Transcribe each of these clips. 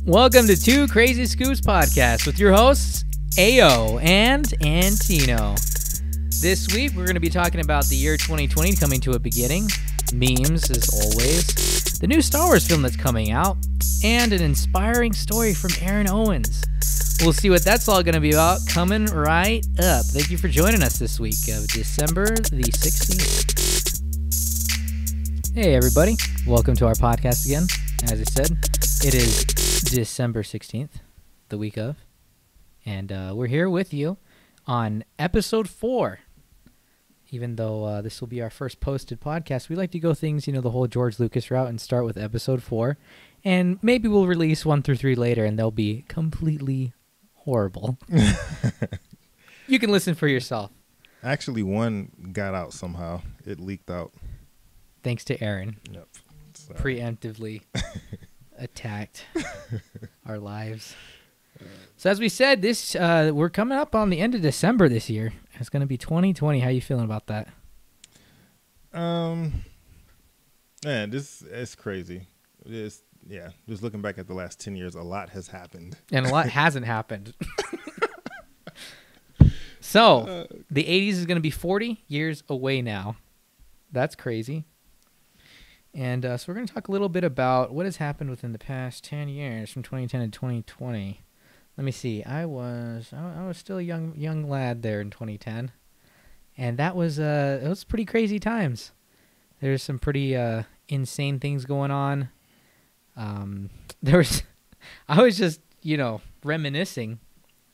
Welcome to Two Crazy Scoops Podcast with your hosts, Ayo and Antino. This week, we're going to be talking about the year 2020 coming to a beginning, memes as always, the new Star Wars film that's coming out, and an inspiring story from Aaron Owens. We'll see what that's all going to be about coming right up. Thank you for joining us this week of December the 16th. Hey, everybody. Welcome to our podcast again. As I said, it is December 16th, the week of, and we're here with you on episode 4. Even though this will be our first posted podcast, we like to go things, the whole George Lucas route and start with episode 4, and maybe we'll release 1 through 3 later, and they'll be completely horrible. You can listen for yourself. Actually, one got out somehow. It leaked out. Thanks to Aaron. Yep. So. Preemptively attacked our lives. So as we said, this we're coming up on the end of December this year. It's going to be 2020. How you feeling about that? Man, it's crazy. Just looking back at the last 10 years, a lot has happened. And a lot hasn't happened. So, the 80s is going to be 40 years away now. That's crazy. And so we're going to talk a little bit about what has happened within the past 10 years from 2010 to 2020. Let me see. I was still a young lad there in 2010, and that was it was pretty crazy times. There's some pretty insane things going on. I was just reminiscing.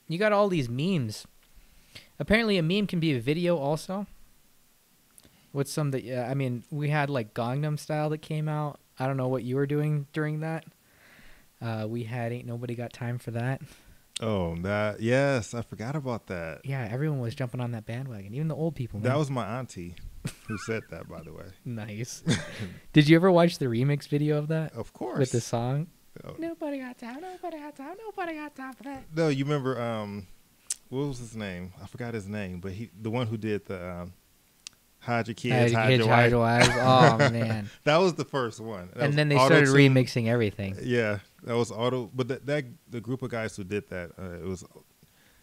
You got all these memes. Apparently, a meme can be a video also. What's some that we had like Gangnam Style that came out. I don't know what you were doing during that. We had Ain't Nobody Got Time for That. Oh, yes, I forgot about that. Yeah, everyone was jumping on that bandwagon, even the old people. Man. That was my auntie who said that, by the way. Nice. Did you ever watch the remix video of that? Of course. With the song? Oh. Nobody got time, nobody got time, nobody got time for that. No, you remember, what was his name? I forgot his name, but the one who did the... Hide your kids, hide your wives. Oh, man. That was the first one. And then they started remixing everything. Yeah, that was auto. But the group of guys who did that, it was,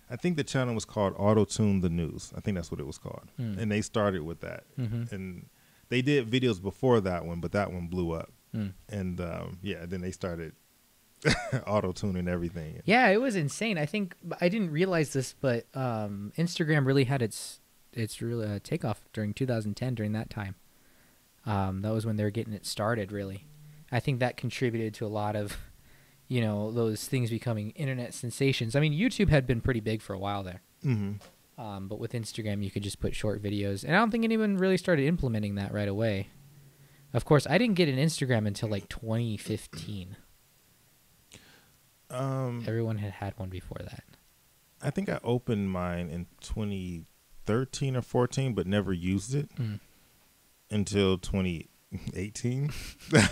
I think the channel was called Auto-Tune the News. I think that's what it was called. And they started with that. Mm-hmm. And they did videos before that one, but that one blew up. And then they started auto-tuning everything. Yeah, it was insane. I think I didn't realize this, but Instagram really had its real takeoff during 2010, during that time. That was when they were getting it started, really. I think that contributed to a lot of, those things becoming internet sensations. I mean, YouTube had been pretty big for a while there. Mm-hmm. But with Instagram, you could just put short videos. And I don't think anyone really started implementing that right away. Of course, I didn't get an Instagram until like 2015. Everyone had one before that. I think I opened mine in 2013 or 14, but never used it until 2018,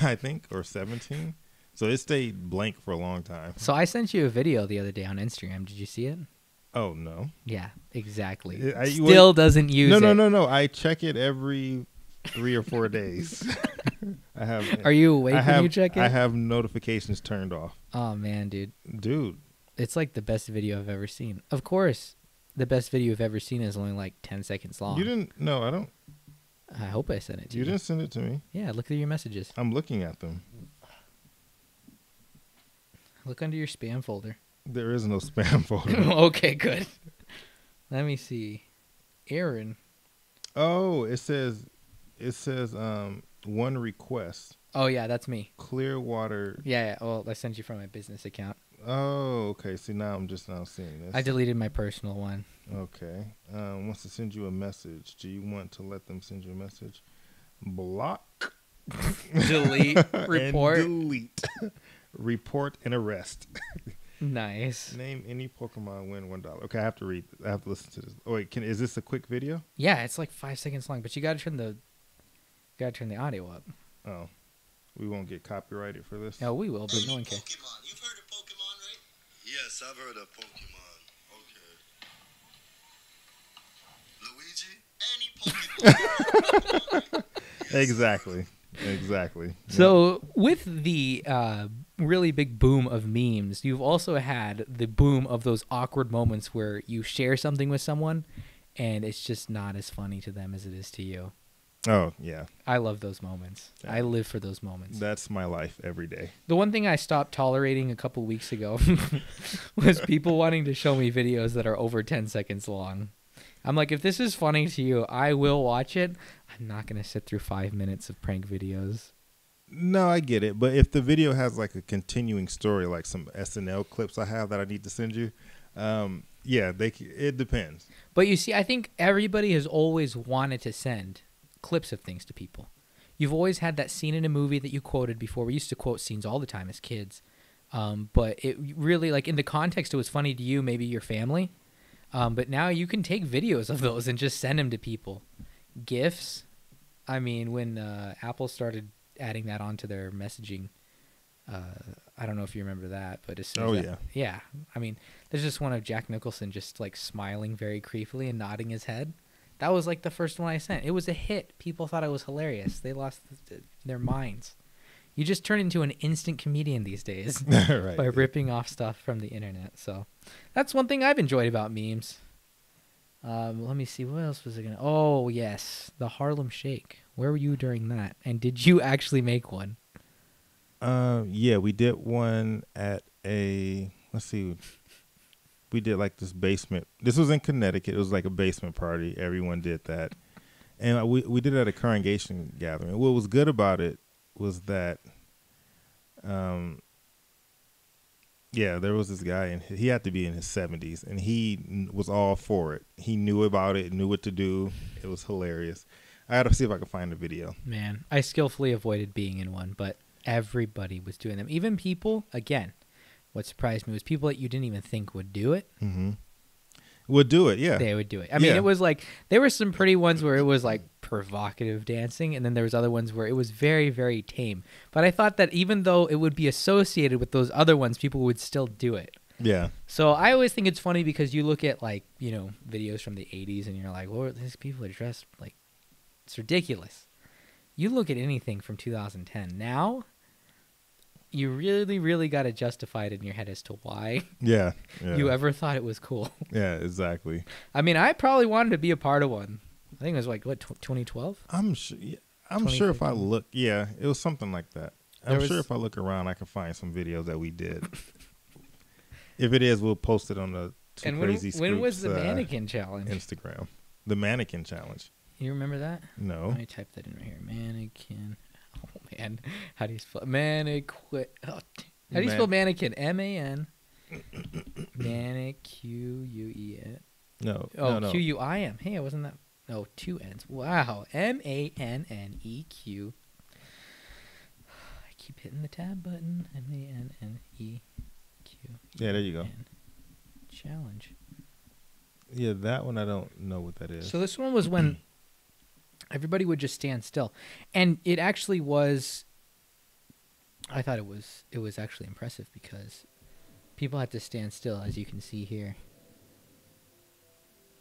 I think, or 17. So it stayed blank for a long time. So I sent you a video the other day on Instagram. Did you see it? Oh, no. Yeah, exactly. Doesn't use it. No. I check it every 3 or 4 days. I have. Are you awake when you check it? I have notifications turned off. Oh, man, dude. It's like the best video I've ever seen. Of course. The best video I've ever seen is only like 10 seconds long. You didn't? No, I don't. I hope I sent it to you. You didn't send it to me. Yeah, look at your messages. I'm looking at them. Look under your spam folder. There is no spam folder. Okay, good. Let me see. Aaron. Oh, it says one request. Oh, yeah, that's me. Clearwater. Yeah. Well, I sent you from my business account. Oh, okay. See, now I'm just now seeing this. I deleted my personal one. Okay. Wants to send you a message. Do you want to let them send you a message? Block. Delete. Report. And delete. Report and arrest. Nice. Name any Pokemon, win $1. Okay, I have to read. I have to listen to this. Oh wait, is this a quick video? Yeah, it's like 5 seconds long, but you gotta turn the audio up. Oh, we won't get copyrighted for this. No, we will, but no one cares. Pokemon. You've heard of Pokemon, right? Yes, I've heard of Pokemon. Okay. Luigi? Any Pokemon. Exactly. Exactly. So with the really big boom of memes, you've also had the boom of those awkward moments where you share something with someone and it's just not as funny to them as it is to you. Oh, yeah. I love those moments. Yeah. I live for those moments. That's my life every day. The one thing I stopped tolerating a couple weeks ago was people wanting to show me videos that are over 10 seconds long. I'm like, if this is funny to you, I will watch it. I'm not going to sit through 5 minutes of prank videos. No, I get it. But if the video has like a continuing story, like some SNL clips I have that I need to send you, yeah, it depends. But you see, I think everybody has always wanted to send clips of things to people. You've always had that scene in a movie that you quoted before. We used to quote scenes all the time as kids. But it really, like in the context, it was funny to you, maybe your family. But now you can take videos of those and just send them to people. GIFs. I mean, when Apple started adding that onto their messaging, I don't know if you remember that, but as soon as yeah. I mean, there's just one of Jack Nicholson just like smiling very creepily and nodding his head. That was like the first one I sent. It was a hit. People thought it was hilarious. They lost their minds. You just turn into an instant comedian these days Right. by ripping off stuff from the internet. So that's one thing I've enjoyed about memes. Let me see. What else was I going to... Oh, yes. The Harlem Shake. Where were you during that? And did you actually make one? Yeah, we did one at a... Let's see. We did like this basement. This was in Connecticut. It was like a basement party. Everyone did that. And we did it at a congregation gathering. What was good about it was that, yeah, there was this guy, and he had to be in his 70s, and he was all for it. He knew about it, knew what to do. It was hilarious. I had to see if I could find the video. Man, I skillfully avoided being in one, but everybody was doing them. Even people, again, what surprised me was people that you didn't even think would do it. Mm-hmm. Would do it, yeah. They would do it. I mean, it was like, there were some pretty ones where it was like provocative dancing, and then there was other ones where it was very, very tame. But I thought that even though it would be associated with those other ones, people would still do it. Yeah. So I always think it's funny because you look at like, you know, videos from the 80s and you're like, well, these people are dressed like, it's ridiculous. You look at anything from 2010 now, you really, really got to justify it in your head as to why you ever thought it was cool. Yeah, exactly. I mean, I probably wanted to be a part of one. I think it was like, what, 2012? I'm sure if I look, it was something like that. I'm sure if I look around, I can find some videos that we did. If it is, we'll post it on the when was the mannequin challenge? Instagram. The mannequin challenge. You remember that? No. Let me type that in right here. Mannequin. Oh, man. How do you spell mannequin? Oh, how do you spell mannequin? M-A-N. Q-U-E-N. No. Oh, no. Q-U-I-M. Hey, I wasn't that. Oh, 2 N's. Wow. M-A-N-N-E-Q. I keep hitting the tab button. M-A-N-N-E-Q. Yeah, there you go. Challenge. Yeah, that one I don't know what that is. So this one was when everybody would just stand still. And it actually was, I thought it was actually impressive because people had to stand still, as you can see here.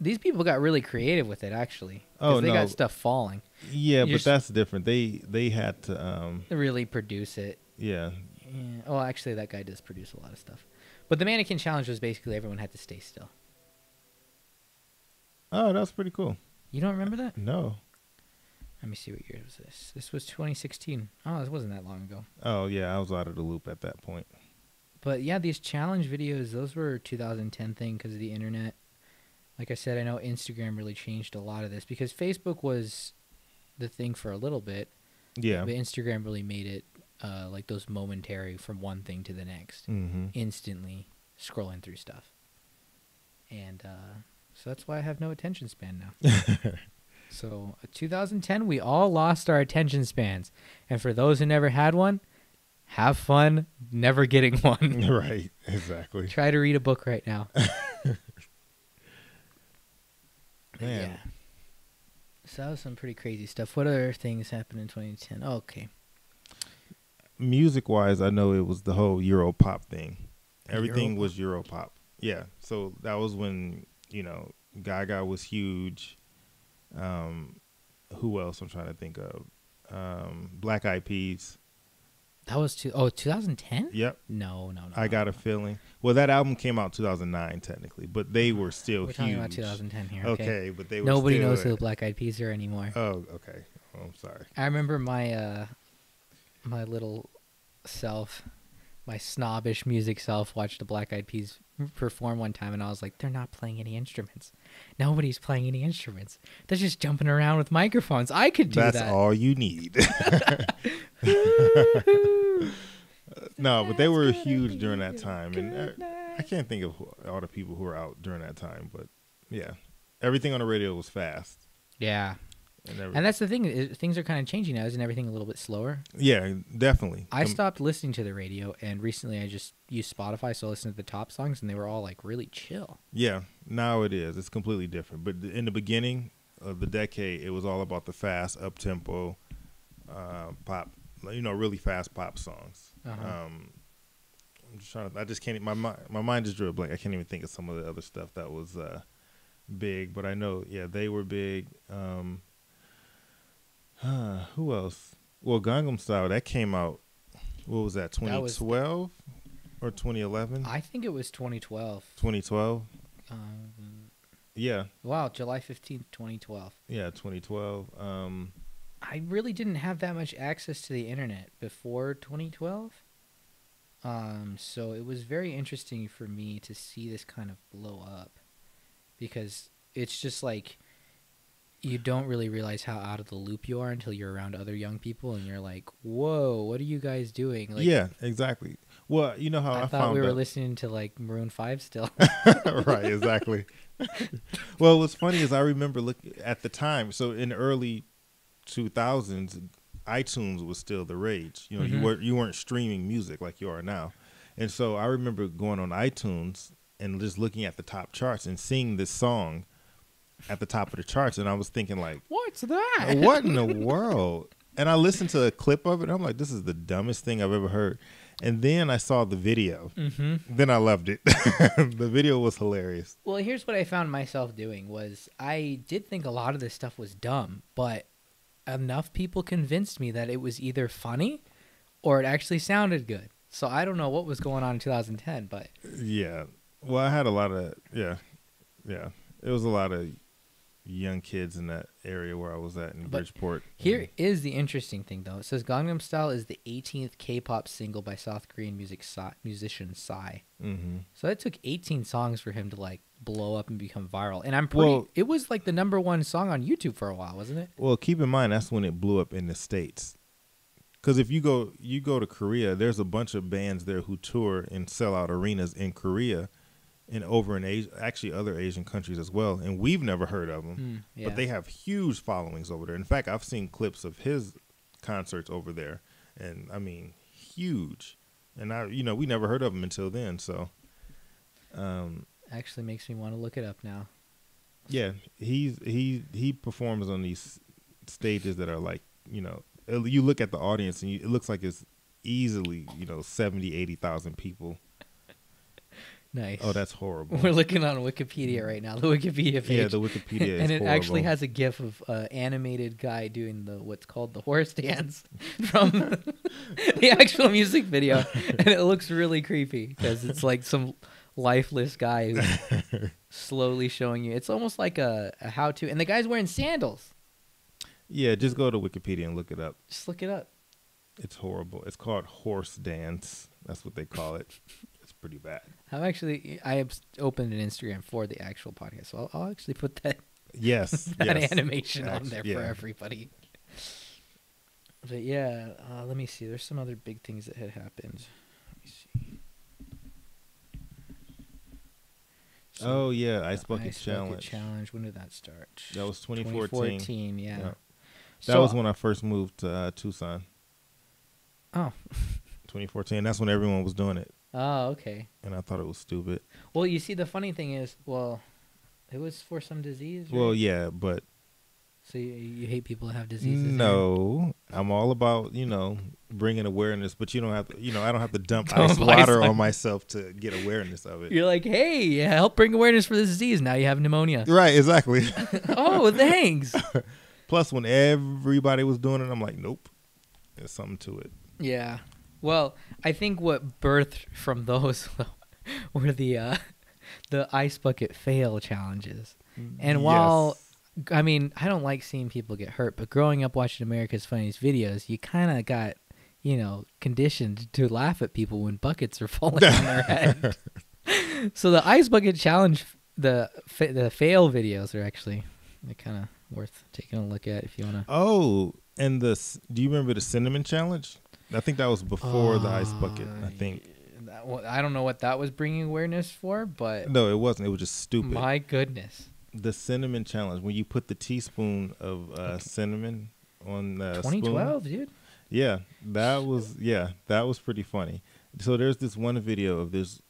These people got really creative with it, actually. Oh, they got stuff falling. Yeah, but that's different. They had to really produce it. Yeah. Oh, actually, that guy does produce a lot of stuff. But the mannequin challenge was basically everyone had to stay still. Oh, that's pretty cool. You don't remember that? No. Let me see what year was this. This was 2016. Oh, this wasn't that long ago. Oh, yeah, I was out of the loop at that point. But yeah, these challenge videos, those were a 2010 thing because of the internet. Like I said, I know Instagram really changed a lot of this because Facebook was the thing for a little bit. Yeah. But Instagram really made it like those momentary from one thing to the next. Instantly scrolling through stuff. And so that's why I have no attention span now. So 2010, we all lost our attention spans. And for those who never had one, have fun never getting one. Right, exactly. Try to read a book right now. Man. Yeah. So that was some pretty crazy stuff. What other things happened in 2010? Oh, okay. Music-wise, I know it was the whole Europop thing. Everything was Europop. Yeah, so that was when, Gaga was huge. Who else I'm trying to think of? Black Eyed Peas. That was 2010? Yep. No. I Got a Feeling. Well, that album came out 2009 technically, but they were still We're huge. talking about 2010 here. Okay, but they were Nobody still knows who the Black Eyed Peas are anymore. Oh, okay. Oh, I'm sorry. I remember my my little self, my snobbish music self, watched the Black Eyed Peas perform one time, and I was like, they're not playing any instruments. Nobody's playing any instruments. They're just jumping around with microphones. I could do that. That's all you need. No, but they were huge during that time, and I can't think of all the people who were out during that time. But yeah, everything on the radio was fast. Yeah, and that's the thing. Things are kind of changing now. Isn't everything a little bit slower? Yeah, definitely. I stopped listening to the radio, and recently I just used Spotify, so I listened to the top songs, and they were all like really chill. Yeah, now it is. It's completely different. But in the beginning of the decade, it was all about the fast, up-tempo pop, really fast pop songs. I'm just trying to. I just can't. My mind just drew a blank. I can't even think of some of the other stuff that was big. But I know, yeah, they were big. Who else? Well, Gangnam Style, that came out. What was that? 2012 or 2011? I think it was 2012. 2012. Yeah. Wow, July 15th, 2012. Yeah, 2012. I really didn't have that much access to the internet before 2012. So it was very interesting for me to see this kind of blow up, because it's just like you don't really realize how out of the loop you are until you're around other young people and you're like, whoa, what are you guys doing? Like, yeah, exactly. Well, you know how I thought found we were listening to like Maroon 5 still. Right, exactly. Well, what's funny is I remember looking at the time. So in the early 2000s, iTunes was still the rage. You weren't streaming music like you are now. And so I remember going on iTunes and just looking at the top charts and seeing this song at the top of the charts, and I was thinking like, what's that? What in the world? And I listened to a clip of it, and I'm like, this is the dumbest thing I've ever heard. And then I saw the video. Then I loved it. The video was hilarious. Well, here's what I found myself doing was I did think a lot of this stuff was dumb, but enough people convinced me that it was either funny or it actually sounded good. So I don't know what was going on in 2010, but yeah. Well, I had a lot of yeah. It was a lot of young kids in that area where I was at in Bridgeport. Here is the interesting thing, though. It says Gangnam Style is the 18th K-pop single by South Korean musician Psy. So it took 18 songs for him to like blow up and become viral. And it was like the #1 song on YouTube for a while, wasn't it? Well, keep in mind that's when it blew up in the States. Because if you go to Korea, there's a bunch of bands there who tour and sell out arenas in Korea and over in Asia, actually other Asian countries as well. And we've never heard of them, but they have huge followings over there. In fact, I've seen clips of his concerts over there, and I mean, huge. And we never heard of him until then. So, actually makes me want to look it up now. Yeah, he performs on these stages that are like, you look at the audience and it looks like it's easily 70,000, 80,000 people. Nice. Oh, that's horrible. We're looking on Wikipedia right now. The Wikipedia page. Yeah, the Wikipedia is and it horrible. actually has a GIF of an animated guy doing what's called the horse dance from the actual music video, and it looks really creepy because it's like some lifeless guy who's slowly showing you. It's almost like a how-to, and the guy's wearing sandals. Yeah, just go to Wikipedia and look it up. Just look it up. It's horrible. It's called horse dance. That's what they call it. It's pretty bad. I have opened an Instagram for the actual podcast, so I'll actually put that yes animation on there for everybody. But yeah, let me see. There's some other big things that had happened. Let me see. So, Ice Bucket Challenge. Bucket Challenge. When did that start? That was 2014. 2014, yeah. That was when I first moved to Tucson. Oh. 2014. That's when everyone was doing it. Oh, okay. And I thought it was stupid. Well, you see, the funny thing is, it was for some disease, right? Well, yeah, but... So you hate people that have diseases? No. I'm all about, bringing awareness, but you don't have to, I don't have to dump ice water on myself to get awareness of it. You're like, hey, help bring awareness for this disease. Now you have pneumonia. Right, exactly. Oh, thanks. Plus, when everybody was doing it, I'm like, nope, there's something to it. Yeah. Well, I think what birthed from those were the ice bucket fail challenges. And while, I mean, I don't like seeing people get hurt, but growing up watching America's Funniest Videos, you kind of got, conditioned to laugh at people when buckets are falling on their head. So the ice bucket challenge, the fail videos are actually kind of worth taking a look at if you want to. Oh, and do you remember the cinnamon challenge? I think that was before the ice bucket, I think. I don't know what that was bringing awareness for, but... No, it wasn't. It was just stupid. My goodness. The cinnamon challenge, when you put the teaspoon of cinnamon on the 2012, spoon. Dude. Yeah, that was pretty funny. So there's this one video of this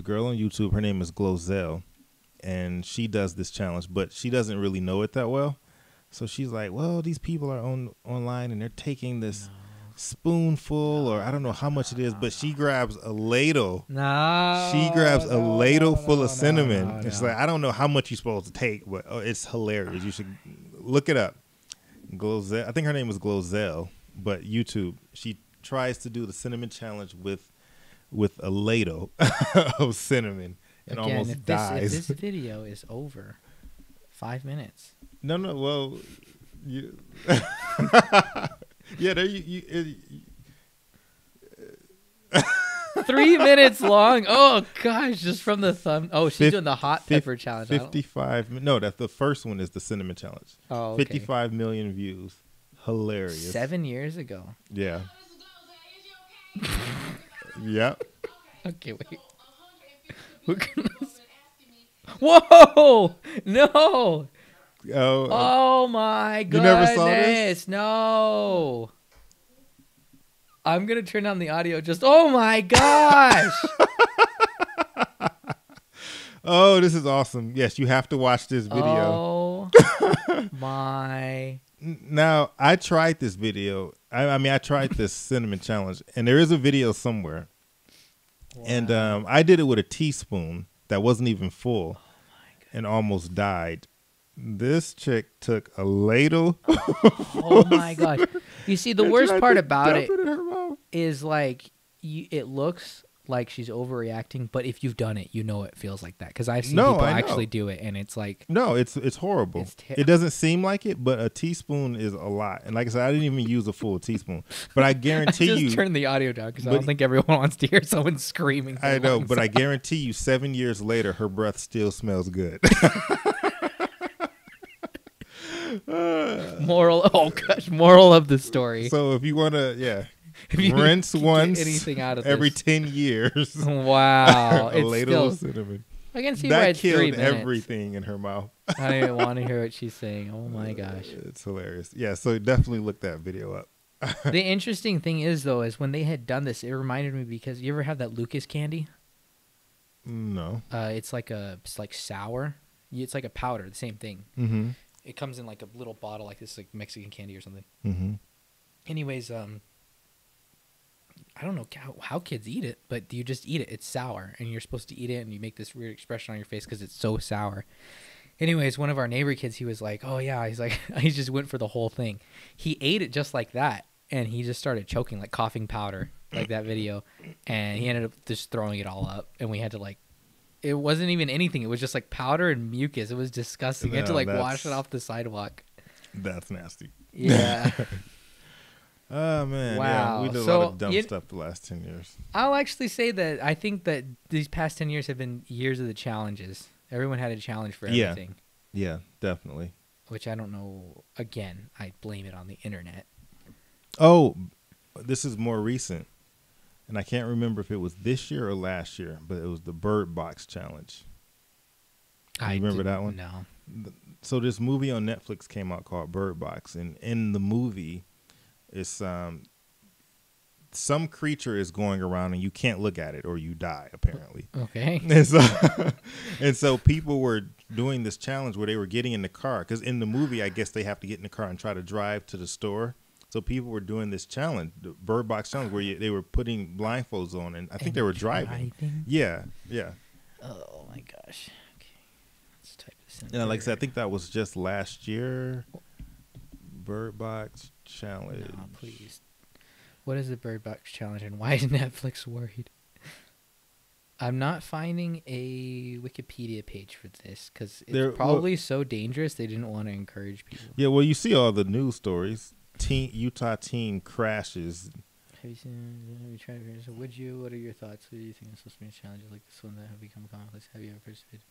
girl on YouTube. Her name is Glozell, and she does this challenge, but she doesn't really know it that well. So she's like, well, these people are online, and they're taking this... spoonful, or I don't know how much it is, but she grabs a ladle. She grabs a ladle full of cinnamon. It's like, I don't know how much you're supposed to take, but it's hilarious. You should look it up. Glozell, I think her name is Glozell, but YouTube. She tries to do the cinnamon challenge with a ladle of cinnamon and Again, almost dies. If this video is over 5 minutes. No, well, you. Yeah, there you 3 minutes long. Oh gosh, just from the thumb. Oh, she's doing the hot pepper challenge. 55. No, that's the first one is the cinnamon challenge. Oh, okay. 55 million views. Hilarious. 7 years ago. Yeah. Yep. Okay, wait. Whoa! No! Oh my goodness! You never saw this? No! I'm gonna turn on the audio. Oh my gosh! Oh, this is awesome. Yes, you have to watch this video. Oh my! Now, I tried this video. I tried this cinnamon challenge, and there is a video somewhere. Wow. And I did it with a teaspoon that wasn't even full, and almost died. This chick took a ladle. Oh my gosh! You see, the worst part about it is like it looks like she's overreacting, but if you've done it, you know it feels like that. Because I've seen people actually do it, and it's like it's horrible. It doesn't seem like it, but a teaspoon is a lot. And like I said, I didn't even use a full teaspoon, but I guarantee I just turn the audio down because I don't think everyone wants to hear someone screaming. I know, but I guarantee you, 7 years later, her breath still smells good. Moral of the story. So if you want to, rinse once anything out of every this. 10 years. Wow. A ladle of cinnamon. I can see that why it's 3 killed minutes. everything in her mouth. I didn't want to hear what she's saying. Oh my gosh. It's hilarious. Yeah, so definitely look that video up. The interesting thing is when they had done this, it reminded me because you ever have that Lucas candy? No. It's like sour. It's like a powder, the same thing. Mm-hmm. It comes in like a little bottle like this, like Mexican candy or something. Mm-hmm. Anyways, I don't know how kids eat it, but you just eat it. It's sour, and you're supposed to eat it, and you make this weird expression on your face because it's so sour. Anyways, one of our neighbor kids, he was like, oh yeah, he's like, he just went for the whole thing. He ate it just like that, and he just started choking, like coughing powder, like that video, and he ended up just throwing it all up, and we had to it wasn't even anything. It was just like powder and mucus. It was disgusting. We had to wash it off the sidewalk. That's nasty. Yeah. Oh, man. Wow. Yeah, we did a lot of dumb stuff the last 10 years. I'll actually say that I think that these past 10 years have been years of the challenges. Everyone had a challenge for everything. Yeah, definitely. Which I don't know. Again, I blame it on the internet. Oh, this is more recent. And I can't remember if it was this year or last year, but it was the Bird Box Challenge. I remember that one? No. So this movie on Netflix came out called Bird Box, and in the movie, it's some creature is going around and you can't look at it or you die, apparently. Okay. And so people were doing this challenge where they were getting in the car, because in the movie, I guess they have to get in the car and try to drive to the store. So people were doing this challenge, the Bird Box Challenge, where they were putting blindfolds on, and I think they were driving. Yeah. Oh my gosh. Okay, let's type this in. And like I said, I think that was just last year. Bird Box Challenge. No, please. What is the Bird Box Challenge and why is Netflix worried? I'm not finding a Wikipedia page for this because it's probably so dangerous they didn't want to encourage people. Yeah, well, you see all the news stories. Utah teen crashes. Have you tried? So would you? What are your thoughts? What do you think of social media challenges like this one that have become commonplace? Have you ever participated?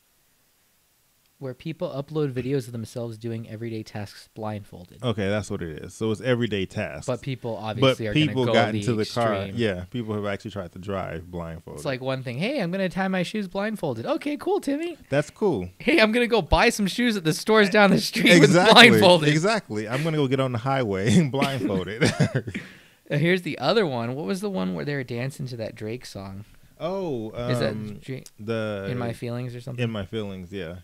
Where people upload videos of themselves doing everyday tasks blindfolded. Okay, that's what it is. So it's everyday tasks. But people obviously are going to go got the into the car. extreme. Yeah, people have actually tried to drive blindfolded. It's like one thing. Hey, I'm going to tie my shoes blindfolded. Okay, cool, Timmy. That's cool. Hey, I'm going to go buy some shoes at the stores down the street with blindfolded. Exactly. I'm going to go get on the highway and blindfolded. Here's the other one. What was the one where they were dancing to that Drake song? Oh, is that the In My Feelings or something? In My Feelings, yeah.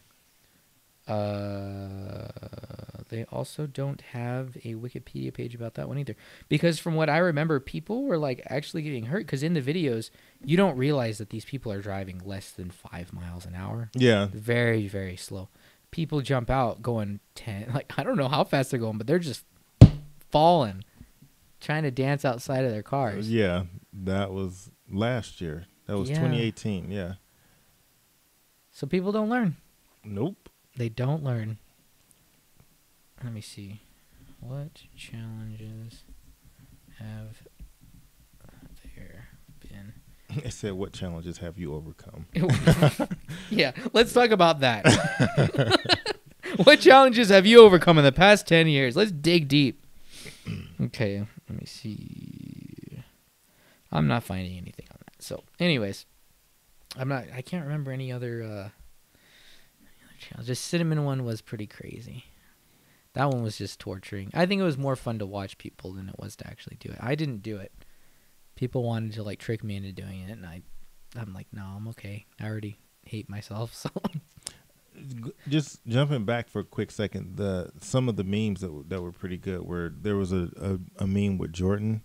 They also don't have a Wikipedia page about that one either. Because from what I remember, people were like actually getting hurt because in the videos, you don't realize that these people are driving less than 5 miles an hour. Yeah. Very, very slow. People jump out going 10. Like, I don't know how fast they're going, but they're just falling, trying to dance outside of their cars. Yeah. That was last year. That was 2018. Yeah. So people don't learn. Nope. They don't learn. Let me see. What challenges have there been? It said, what challenges have you overcome? Yeah, let's talk about that. What challenges have you overcome in the past 10 years? Let's dig deep. Okay, let me see. I'm not finding anything on that. So, anyways, I can't remember any other challenge. The cinnamon one was pretty crazy. That one was just torturing. I think it was more fun to watch people than it was to actually do it. I didn't do it. People wanted to like trick me into doing it, and I'm like, no, I'm okay. I already hate myself. So, just jumping back for a quick second, some of the memes that were pretty good. Where there was a meme with Jordan.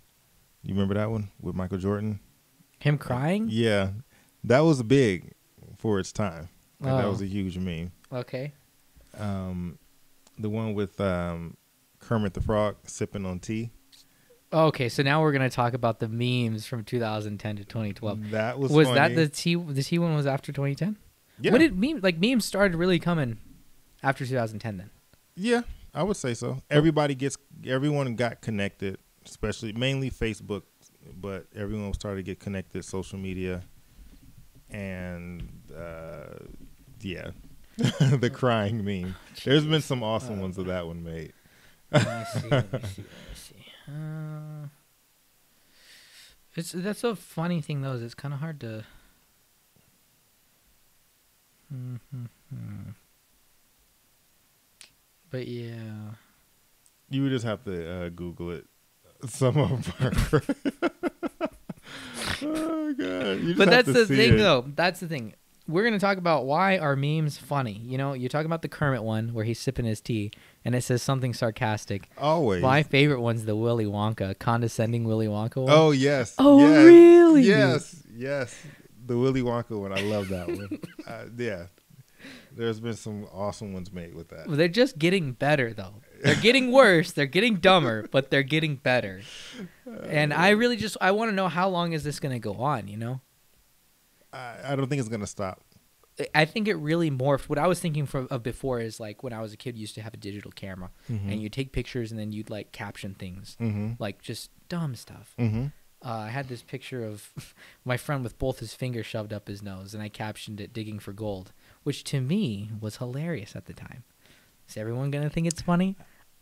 You remember that one with Michael Jordan? Him crying? Yeah, that was big for its time. That was a huge meme. Okay. The one with Kermit the Frog sipping on tea. Okay, so now we're gonna talk about the memes from 2010 to 2012. That was funny. That the tea? The tea one was after 2010. Yeah. What did memes started really coming after 2010 then? Yeah, I would say so. Everyone got connected, especially mainly Facebook, but everyone started to get connected, social media, and yeah. The crying meme. There's been some awesome ones of that one made. Let me see. That's a funny thing though. Is it's kind of hard to. But yeah. You would just have to Google it. Some of them. Oh god! But that's the thing, though. That's the thing. We're going to talk about why are memes funny. You know, you're talking about the Kermit one where he's sipping his tea and it says something sarcastic. Always. My favorite one's the Willy Wonka, condescending Willy Wonka one. Oh, yes. Oh, yes. really? Yes. The Willy Wonka one. I love that one. Yeah. There's been some awesome ones made with that. Well, they're just getting better, though. They're getting worse. They're getting dumber, but they're getting better. And I really I want to know how long is this going to go on, you know? I don't think it's going to stop. I think it really morphed. What I was thinking of before is like when I was a kid, used to have a digital camera and you'd take pictures and then you'd like caption things, like just dumb stuff. I had this picture of my friend with both his fingers shoved up his nose and I captioned it digging for gold, which to me was hilarious at the time. Is everyone going to think it's funny?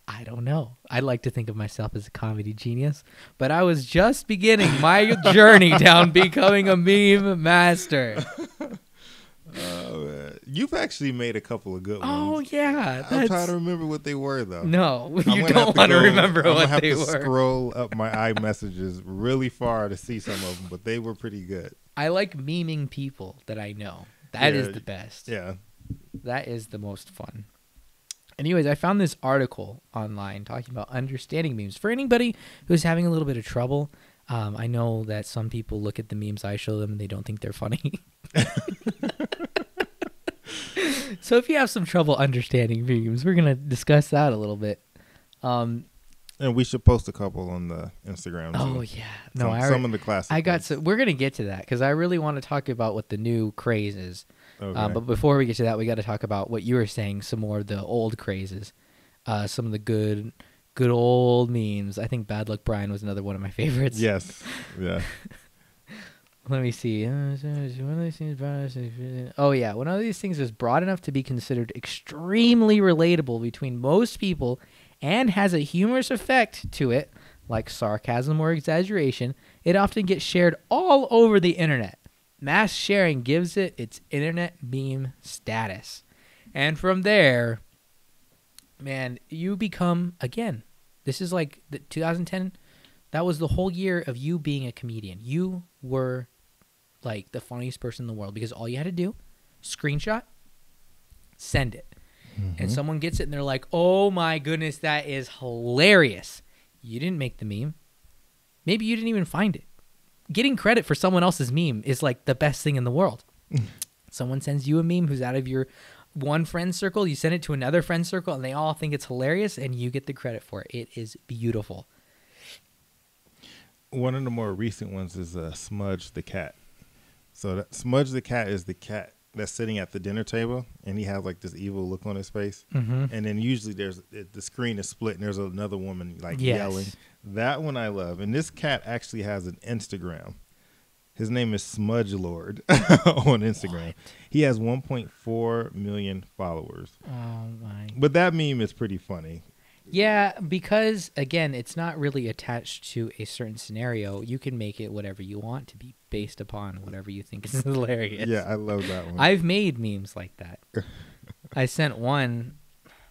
I don't know. I like to think of myself as a comedy genius, but I was just beginning my journey down becoming a meme master. Oh, man. You've actually made a couple of good ones. Oh, yeah. I'm trying to remember what they were, though. No, you don't want to remember what they were. I'm going to have to scroll up my iMessages really far to see some of them, but they were pretty good. I like memeing people that I know. That is the best. Yeah. That is the most fun. Anyways, I found this article online talking about understanding memes. For anybody who's having a little bit of trouble, I know that some people look at the memes I show them and they don't think they're funny. So if you have some trouble understanding memes, we're going to discuss that a little bit. And we should post a couple on the Instagram too. Oh yeah, no, some of the classic. I got ones. we're gonna get to that because I really want to talk about what the new craze is. Okay. But before we get to that, we got to talk about what you were saying. Some more of the old crazes, some of the good old memes. I think Bad Luck Brian was another one of my favorites. Yes. Yeah. Let me see. Oh yeah, one of these things is broad enough to be considered extremely relatable between most people, and has a humorous effect to it, like sarcasm or exaggeration. It often gets shared all over the internet. Mass sharing gives it its internet meme status. And from there, man, you become, again, this is like the 2010, that was the whole year of you being a comedian. You were like the funniest person in the world because all you had to do, screenshot, send it. And someone gets it and they're like, oh my goodness, that is hilarious. You didn't make the meme. Maybe you didn't even find it. Getting credit for someone else's meme is like the best thing in the world. Someone sends you a meme who's out of your one friend circle. You send it to another friend circle and they all think it's hilarious and you get the credit for it. It is beautiful. One of the more recent ones is Smudge the cat. So Smudge the cat is the cat that's sitting at the dinner table, and he has like this evil look on his face. And then usually the screen is split, and there's another woman like yelling. That one I love. And this cat actually has an Instagram. His name is Smudge Lord on Instagram. What? He has 1.4 million followers. Oh my! But that meme is pretty funny. Yeah, because, again, it's not really attached to a certain scenario. You can make it whatever you want to be based upon whatever you think is hilarious. Yeah, I love that one. I've made memes like that. I sent one.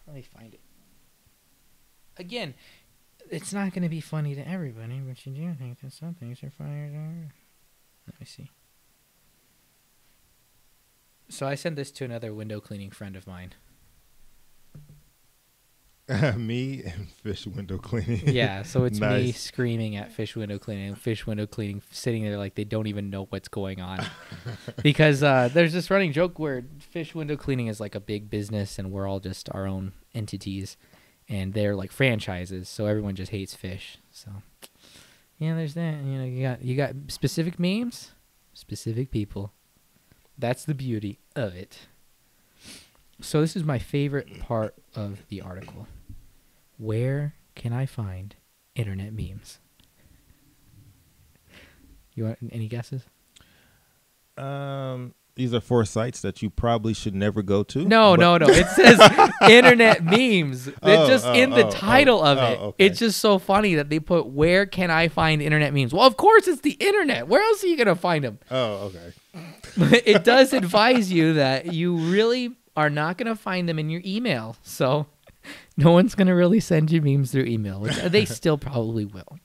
Let me find it. Again, it's not going to be funny to everybody, but you do think that some things are funnier than others. Let me see. So I sent this to another window cleaning friend of mine. Me and fish window cleaning. Yeah, so it's Nice. me screaming at fish window cleaning, sitting there like they don't even know what's going on. Because there's this running joke where fish window cleaning is like a big business and we're all just our own entities. And they're like franchises, so everyone just hates fish. So, yeah, there's that. You know, you got specific memes, specific people. That's the beauty of it. So this is my favorite part of the article. Where can I find internet memes? You want any guesses? These are 4 sites that you probably should never go to. No. It says internet memes. It's just in the title of it. Okay. It's just so funny that they put, where can I find internet memes? Well, of course it's the internet. Where else are you going to find them? Oh, okay. It does advise you that you really are not going to find them in your email. So no one's going to really send you memes through email, which they still probably will.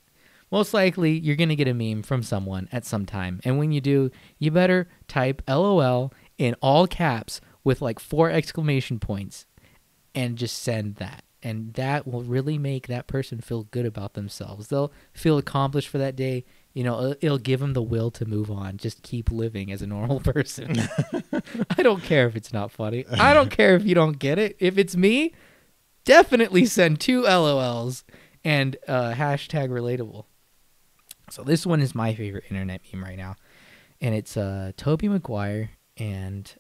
Most likely, you're going to get a meme from someone at some time. And when you do, you better type LOL in all caps with like 4 exclamation points and just send that. And that will really make that person feel good about themselves. They'll feel accomplished for that day. You know, it'll give them the will to move on. Just keep living as a normal person. I don't care if it's not funny. I don't care if you don't get it. If it's me, definitely send 2 LOLs and hashtag relatable. So this one is my favorite internet meme right now. And it's Tobey Maguire and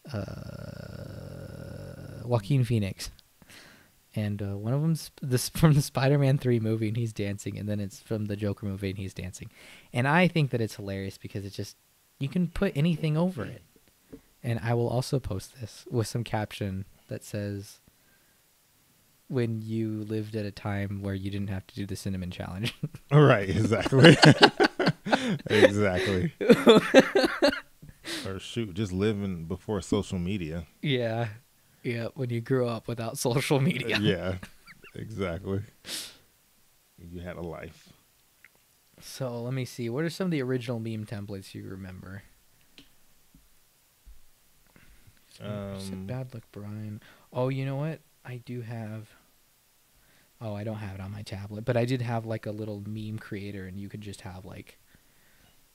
Joaquin Phoenix. And one of them's from the Spider-Man 3 movie, and he's dancing. And then it's from the Joker movie, and he's dancing. And I think that it's hilarious because it's just, you can put anything over it. And I will also post this with some caption that says, when you lived at a time where you didn't have to do the cinnamon challenge. Right, exactly. Exactly. Or shoot, just living before social media. Yeah. Yeah, when you grew up without social media. Yeah, exactly. You had a life. So let me see. What are some of the original meme templates you remember? Bad Luck Brian. Oh, you know what? I do have... Oh, I don't have it on my tablet, but I did have like a little meme creator, and you could just have like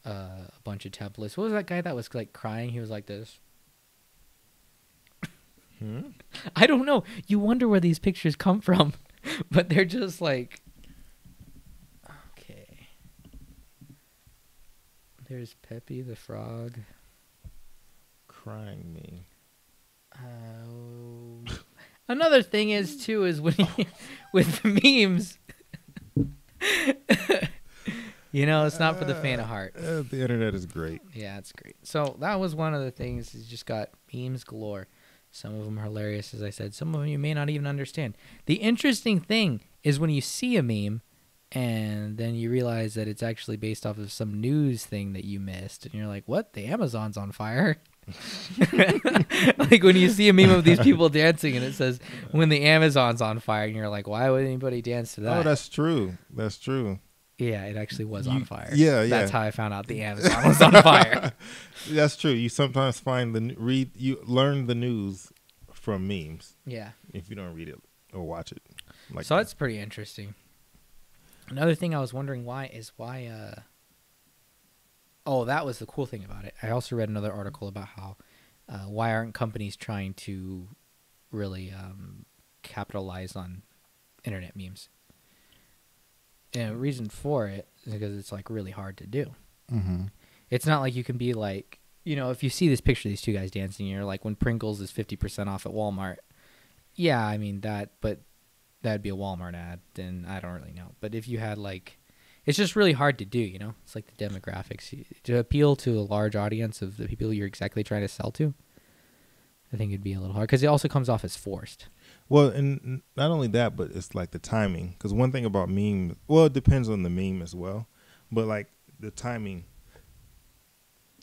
a bunch of templates. What was that guy that was like crying? He was like this. I don't know. You wonder where these pictures come from, but they're just like There's Peppy the Frog. Crying me. Another thing is too is when with memes. It's not for the faint of heart. The internet is great. Yeah, it's great. So that was one of the things. Is just got memes galore. Some of them are hilarious, as I said. Some of them you may not even understand. The interesting thing is when you see a meme and then you realize that it's actually based off of some news thing that you missed. And you're like, what? The Amazon's on fire? Like when you see a meme of these people dancing and it says, when the Amazon's on fire. And you're like, why would anybody dance to that? Oh, that's true. That's true. Yeah, it actually was on fire. Yeah. That's how I found out the Amazon was on fire. That's true. You sometimes you learn the news from memes. Yeah. If you don't read it or watch it. So that's pretty interesting. Another thing I was wondering why. That was the cool thing about it. I also read another article about how why aren't companies trying to really capitalize on internet memes? And the reason for it is because it's like really hard to do. Mm-hmm. It's not like you can be like, if you see this picture of these two guys dancing, you're like, when Pringles is 50% off at Walmart. Yeah, I mean but that'd be a Walmart ad, then I don't really know. But if you had it's just really hard to do, It's like the demographics. To appeal to a large audience of the people you're exactly trying to sell to, I think it'd be a little hard because it also comes off as forced. Well, and not only that, but it's like the timing. Because one thing about memes, well, it depends on the meme as well. But like the timing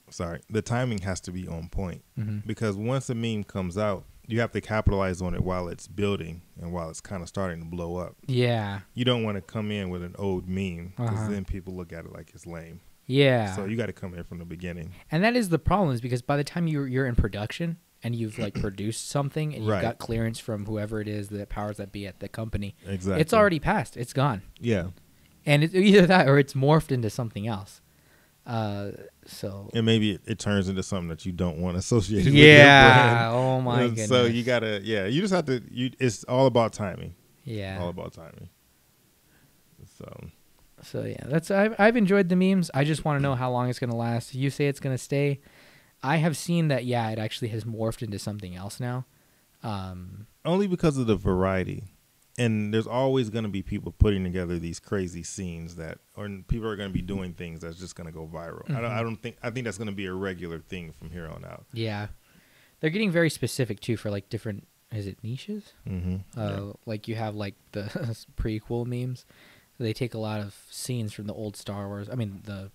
has to be on point. Mm-hmm. Because once a meme comes out, you have to capitalize on it while it's building and while it's kind of starting to blow up. Yeah. You don't want to come in with an old meme because then people look at it like it's lame. Yeah. So you got to come in from the beginning. And that is the problem, is because by the time you're in production and you've produced something and you've got clearance from whoever it is, the powers that be at the company, exactly, it's already passed. It's gone. Yeah. And it's either that or it's morphed into something else. So and maybe it turns into something that you don't want associated with your brand. Oh my goodness. So you gotta, you just have to. It's all about timing. Yeah, all about timing. So yeah, I've enjoyed the memes. I just want to know how long it's gonna last. You say it's gonna stay. I have seen that. Yeah, it actually has morphed into something else now. Only because of the variety. And there's always going to be people putting together these crazy scenes or people are going to be doing things that's just going to go viral. Mm-hmm. I think that's going to be a regular thing from here on out. Yeah. They're getting very specific too for different, is it niches? Mm-hmm. Like you have the prequel memes. They take a lot of scenes from the old Star Wars. I mean, the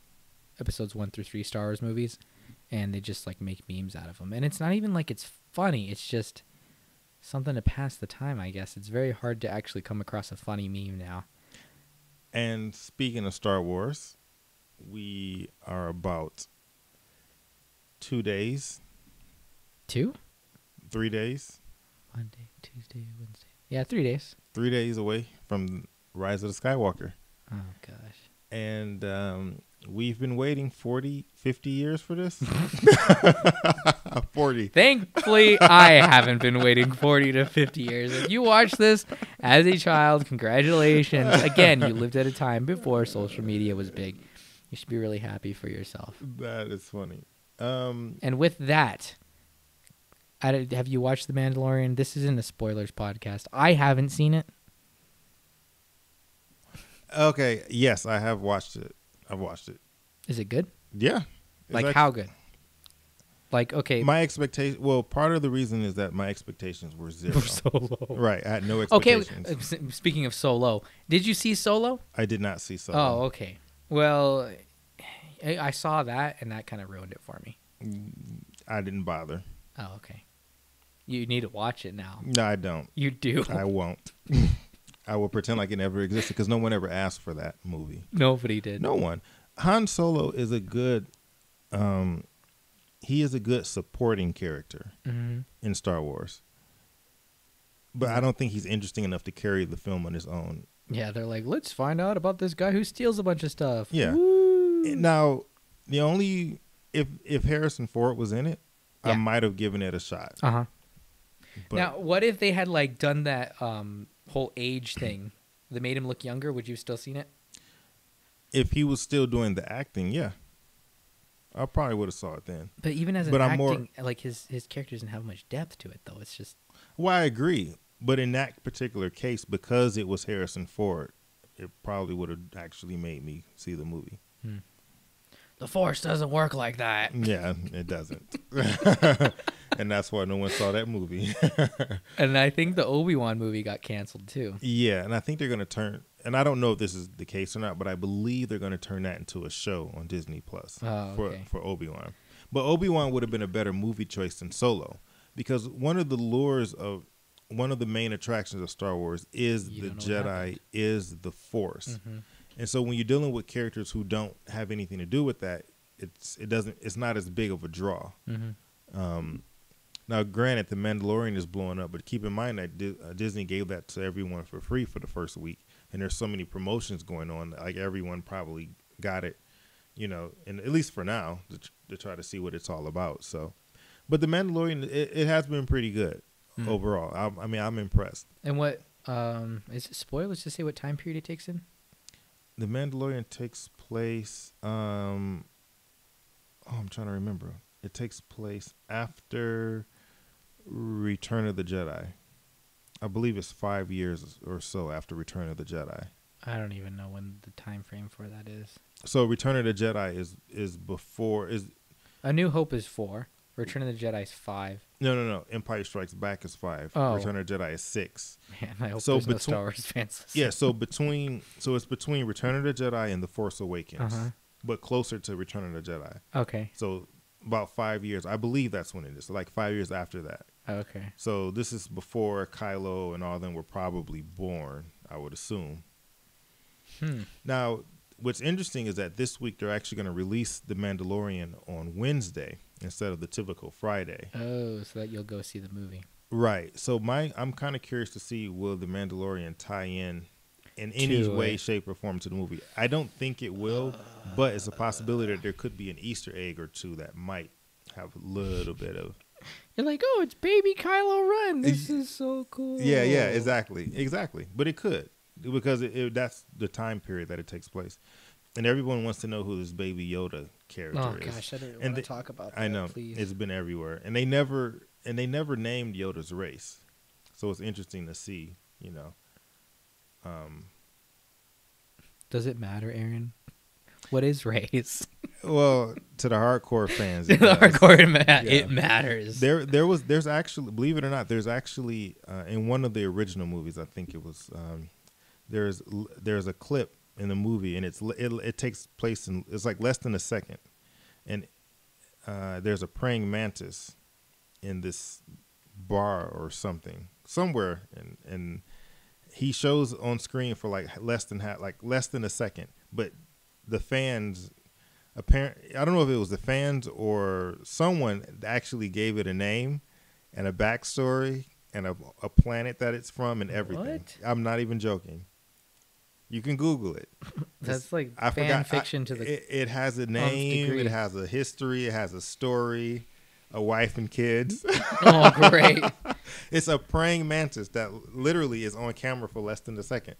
episodes 1 through 3 Star Wars movies, and they just make memes out of them. And it's not even it's funny. It's just something to pass the time, I guess. It's very hard to actually come across a funny meme now. And speaking of Star Wars, we are about 2 days. 2? 3 days. Monday, Tuesday, Wednesday. Yeah, 3 days. 3 days away from Rise of the Skywalker. Oh, gosh. And we've been waiting 40, 50 years for this. 40. Thankfully, I haven't been waiting 40 to 50 years. If you watch this as a child, congratulations. Again, you lived at a time before social media was big. You should be really happy for yourself. That is funny. And with that, have you watched The Mandalorian? This isn't a spoilers podcast. I haven't seen it. Okay, yes, I have watched it. I've watched it. Is it good? Yeah. How good? Okay. My expectation. Well, part of the reason is that my expectations were zero. We're so low. Right, I had no expectations. Okay, speaking of Solo, did you see Solo? I did not see Solo. Oh, okay. Well, I saw that, and that kind of ruined it for me. I didn't bother. Oh, okay. You need to watch it now. No, I don't. You do. I won't. I will pretend like it never existed because no one ever asked for that movie. Nobody did. No one. Han Solo is a good, he is a good supporting character in Star Wars. But I don't think he's interesting enough to carry the film on his own. Yeah, they're like, let's find out about this guy who steals a bunch of stuff. Yeah. Woo! Now, the only, if Harrison Ford was in it, yeah, I might have given it a shot. Uh-huh. Now, what if they had done that whole age thing that made him look younger? Would you have still seen it? If he was still doing the acting, yeah. I probably would have saw it then. But even as an But I'm acting, like his character doesn't have much depth to it, though. It's just Well, I agree. But in that particular case, because it was Harrison Ford, it probably would have actually made me see the movie. the Force doesn't work like that. Yeah, it doesn't. And that's why no one saw that movie. And I think the Obi-Wan movie got canceled too. Yeah, and I think they're going to turn, and I don't know if this is the case or not, but I believe they're going to turn that into a show on Disney Plus for Obi-Wan. But Obi-Wan would have been a better movie choice than Solo, because one of the main attractions of Star Wars is the Jedi, is the Force. Mm-hmm. And so when you're dealing with characters who don't have anything to do with that, it's not as big of a draw. Mm-hmm. Now, granted, The Mandalorian is blowing up, but keep in mind that Disney gave that to everyone for free for the first week, and there's so many promotions going on. Like everyone probably got it, and at least for now, to try to see what it's all about. So, but The Mandalorian, it has been pretty good overall. I'm impressed. And what is it spoilers to say what time period it takes in? The Mandalorian takes place. I'm trying to remember. It takes place after Return of the Jedi. I believe it's 5 years or so after Return of the Jedi. I don't even know when the time frame for that is. So Return of the Jedi is before is. A New Hope is 4. Return of the Jedi is 5. No. Empire Strikes Back is 5. Oh. Return of the Jedi is 6. Man, I hope there's no Star Wars fans listening. Yeah, so it's between Return of the Jedi and The Force Awakens, but closer to Return of the Jedi. Okay. So about 5 years, I believe that's when it is. So like 5 years after that. Okay. So this is before Kylo and all of them were probably born, I would assume. Now, what's interesting is that this week they're actually going to release The Mandalorian on Wednesday instead of the typical Friday. Oh, so that you'll go see the movie. Right. So I'm kind of curious to see, will The Mandalorian tie in any way, shape, or form to the movie. I don't think it will, but it's a possibility that there could be an Easter egg or two that might have a little bit of. You're like, oh, it's baby Kylo Ren. This is so cool. Yeah, exactly. But it could, because that's the time period that it takes place. And everyone wants to know who this baby Yoda character is. Oh gosh, I don't want to talk about that. I know, please. It's been everywhere, and they never named Yoda's race, so it's interesting to see. Does it matter, Aaron? What is race? Well, to the hardcore fans, it matters. There's actually, believe it or not, there's actually in one of the original movies, I think it was, there's a clip in the movie, and it takes place in, it's like less than a second, and there's a praying mantis in this bar or somewhere, and he shows on screen for like less than a second, but the fans, apparently, I don't know if it was the fans or someone that gave it a name and a backstory and a planet that it's from and everything. What? I'm not even joking. You can Google it. That's like fan fiction to the. It has a name. It has a history. It has a story, a wife and kids. Oh, great! It's a praying mantis that literally is on camera for less than a second.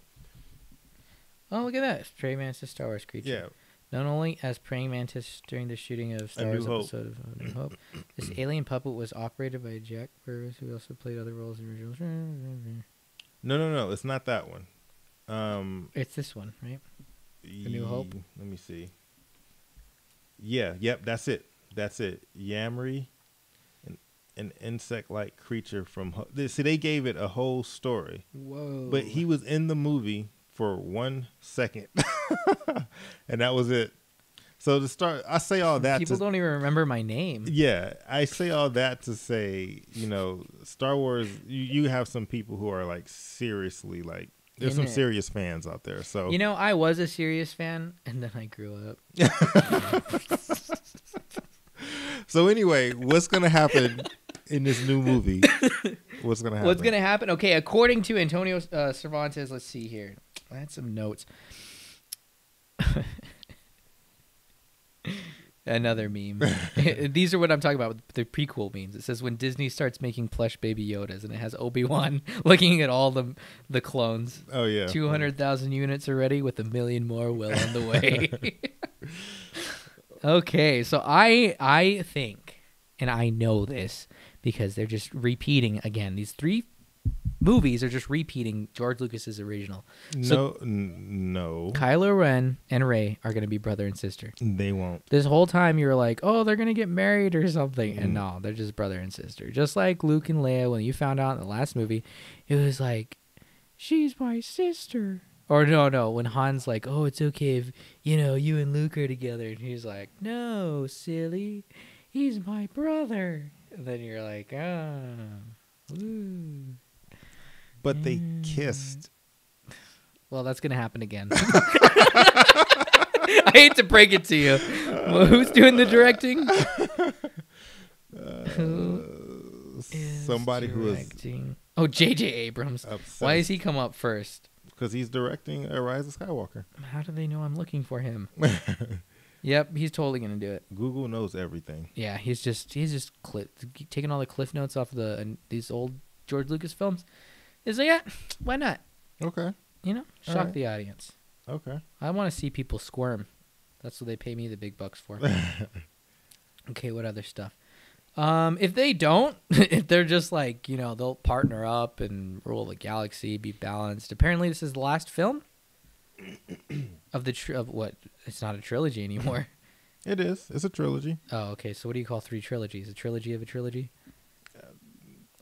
Oh, look at that! Praying mantis, Star Wars creature. Yeah. Not only as praying mantis during the shooting of Star Wars episode of A New Hope, this alien puppet was operated by Jack Purvis, who also played other roles in the originals. No, it's not that one. It's this one, right? A New Hope. Let me see. Yeah, yep, that's it. Yamri, an insect-like creature from. See, they gave it a whole story. Whoa! But he was in the movie for 1 second, and that was it. So to start, I say all that. People don't even remember my name. Yeah, I say all that to say, Star Wars. You have some people who are like seriously like. There's some serious fans out there. So I was a serious fan, and then I grew up. So anyway, what's gonna happen in this new movie? What's gonna happen? Okay, according to Antonio Cervantes, let's see here. I had some notes. Another meme. These are what I'm talking about, the prequel memes. It says when Disney starts making plush baby Yodas, and it has Obi-Wan looking at all the clones. Oh, yeah. 200,000 units already, with 1 million more well on the way. Okay, so I think, and I know this because they're just repeating again. These 3 movies are just repeating George Lucas's original. So No, Kylo Ren and Rey are going to be brother and sister. they won't. This whole time you were like, oh, they're going to get married or something. And no, they're just brother and sister. Just like Luke and Leia, when you found out in the last movie, it was like, she's my sister. Or no, when Han's like, oh, it's okay if, you and Luke are together. And he's like, no, silly. He's my brother. And then you're like, ooh. But they kissed. Well, that's going to happen again. I hate to break it to you. Well, who's doing the directing? Somebody who is directing? Oh, J.J. Abrams. obsessed. Why does he come up first? Because he's directing A Rise of Skywalker. How do they know I'm looking for him? Yep, he's totally gonna do it. Google knows everything. Yeah, he's just taking all the cliff notes off of these old George Lucas films. He's like, yeah, why not? Okay. Shock right. the audience. Okay. I want to see people squirm. That's what they pay me the big bucks for. Okay, what other stuff? If they don't, if they're just like, they'll partner up and rule the galaxy, be balanced. Apparently, this is the last film of what? It's not a trilogy anymore. It is. It's a trilogy. Oh, okay. So what do you call 3 trilogies? A trilogy of a trilogy?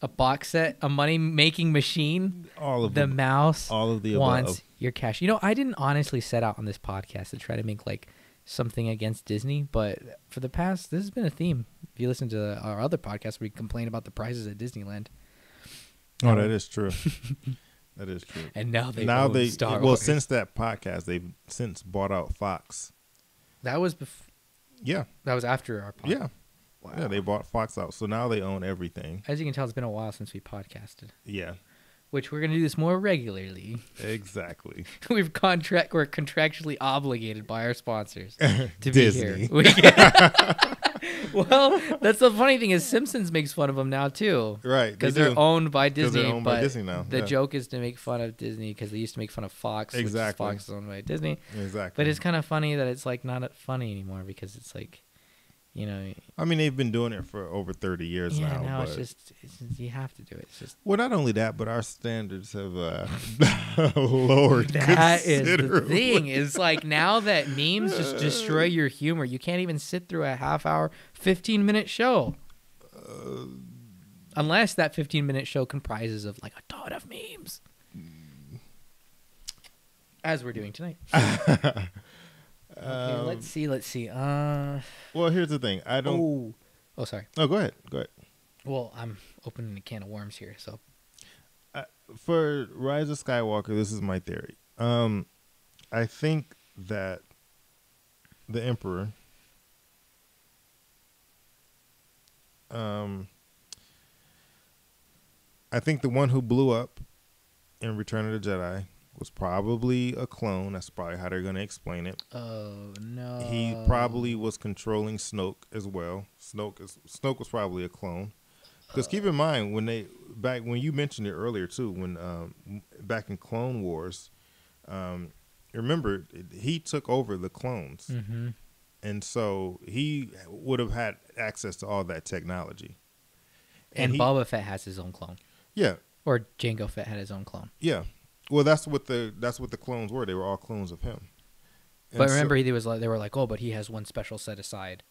A box set? A money-making machine? All of the them. mouse All of the wants above. your cash. I didn't honestly set out on this podcast to try to make like something against Disney, but for the past, this has been a theme. If you listen to our other podcast, we complain about the prices at Disneyland. Oh, that is true. That is true. And now they Star Wars. Since that podcast, they've since bought out Fox. That was Yeah. That was after our podcast. Yeah. Wow. Yeah, they bought Fox out. So now they own everything. As you can tell, it's been a while since we podcasted. Yeah. Which we're going to do this more regularly. Exactly. We're contractually obligated by our sponsors to Disney. be here. Well, that's the funny thing is Simpsons makes fun of them now too. Right. Because they're owned by Disney. They're owned by Disney now. The Yeah. joke is to make fun of Disney because they used to make fun of Fox. Exactly. Which Fox is owned by Disney. Exactly. But it's kind of funny that it's like not funny anymore because it's like, I mean, they've been doing it for over 30 years now. now but it's you have to do it. It's just well, not only that, but our standards have lowered. that is the considerably. thing. Is like now that memes just destroy your humor. You can't even sit through a half-hour, 15-minute show. Unless that 15-minute show comprises of like a ton of memes. As we're doing tonight. Okay, let's see. Well, here's the thing. I don't. Oh, sorry. Oh, go ahead. Go ahead. Well, I'm opening a can of worms here, so. For Rise of Skywalker, this is my theory. I think that the Emperor. I think the one who blew up in Return of the Jedi was probably a clone. That's probably how they're going to explain it. Oh no. He probably was controlling Snoke as well. Snoke was probably a clone. Because keep in mind when you mentioned it earlier too, when back in Clone Wars, remember he took over the clones, and so he would have had access to all that technology. And Boba Fett has his own clone. Yeah. Or Jango Fett had his own clone. Yeah. Well, that's what the clones were. They were all clones of him. And but remember, they were like, oh, but he has one special set aside,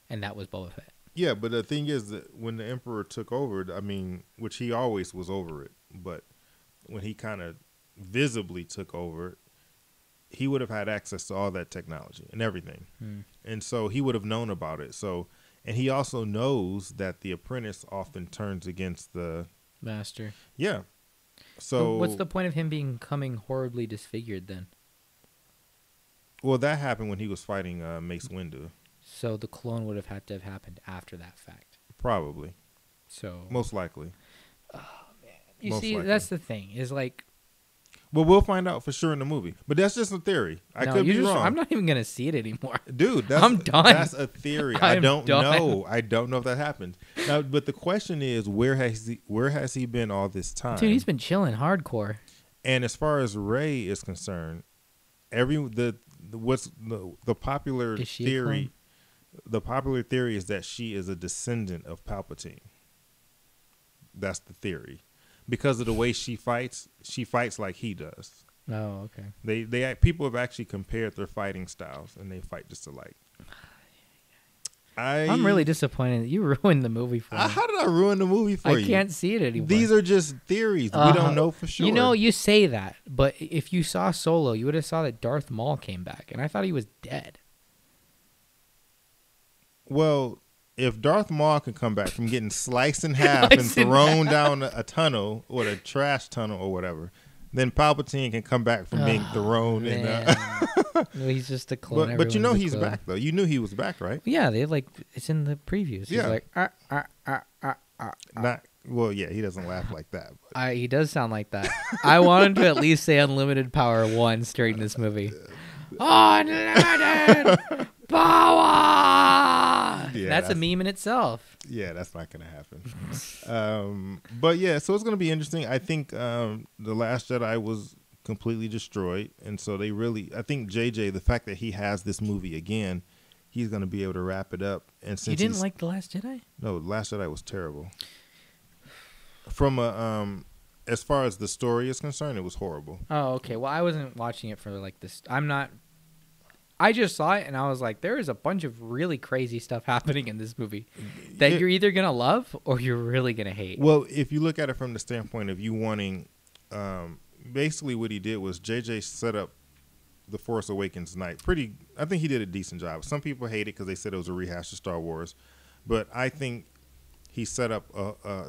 and that was Boba Fett. Yeah, but the thing is that when the Emperor took over, I mean, which he always was over it, but when he kind of visibly took over, he would have had access to all that technology and everything, and so he would have known about it. So, and he also knows that the apprentice often turns against the master. Yeah. So what's the point of him becoming horribly disfigured then? Well, that happened when he was fighting Mace Windu. So the clone would have had to have happened after that fact. Probably. So most likely. Oh man. You see, that's the thing. Is like well, we'll find out for sure in the movie. But that's just a theory. I could be wrong. I'm not even going to see it anymore. Dude, I'm done. That's a theory. I don't done. know. I don't know if that happened. Now, but the question is, where has he been all this time? Dude, he's been chilling hardcore. And as far as Rey is concerned, the popular theory, The popular theory is that she is a descendant of Palpatine. That's the theory. Because of the way she fights like he does. Oh, okay. People have actually compared their fighting styles, and they fight just alike. I'm really disappointed that you ruined the movie for me. How did I ruin the movie for you? I can't see it anymore. These are just theories. We don't know for sure. You know, you say that, but if you saw Solo, you would have saw that Darth Maul came back, and I thought he was dead. Well, if Darth Maul can come back from getting sliced in half and thrown down a tunnel or a trash tunnel or whatever, then Palpatine can come back from being thrown in. No, he's just a clone. But you know he's back though. You knew he was back, right? Yeah, it's in the previews. He's like Not well. Yeah, he doesn't laugh like that. But. He does sound like that. I want him to at least say unlimited power once during this movie. Unlimited power. Yeah, that's a meme in itself. Yeah, that's not going to happen. But yeah, so it's going to be interesting. I think The Last Jedi was completely destroyed, and so I think JJ, the fact that he has this movie again, he's going to be able to wrap it up. And since you didn't like The Last Jedi? No, The Last Jedi was terrible. From as far as the story is concerned, it was horrible. Oh, okay. Well, I wasn't watching it for like this. I just saw it and I was like, there is a bunch of really crazy stuff happening in this movie that you're either going to love or you're really going to hate. Well, if you look at it from the standpoint of you wanting, basically what he did was JJ set up The Force Awakens night. I think he did a decent job. Some people hate it because they said it was a rehash of Star Wars, but I think he set up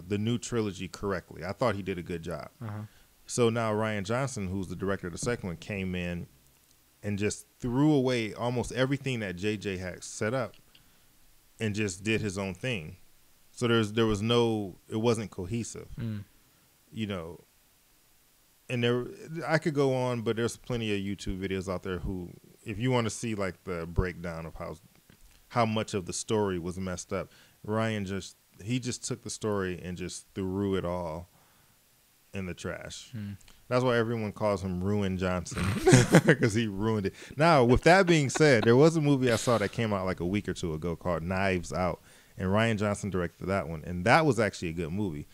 the new trilogy correctly. I thought he did a good job. Uh-huh. So now Rian Johnson, who's the director of the second one, came in and just threw away almost everything that JJ had set up and just did his own thing. So it wasn't cohesive, you know. And I could go on, but there's plenty of YouTube videos out there who, if you want to see like the breakdown of how much of the story was messed up, Ryan just took the story and just threw it all in the trash. That's why everyone calls him Ruin Johnson, because he ruined it. Now, with that being said, there was a movie I saw that came out like a week or two ago called Knives Out, and Rian Johnson directed that one, and that was actually a good movie.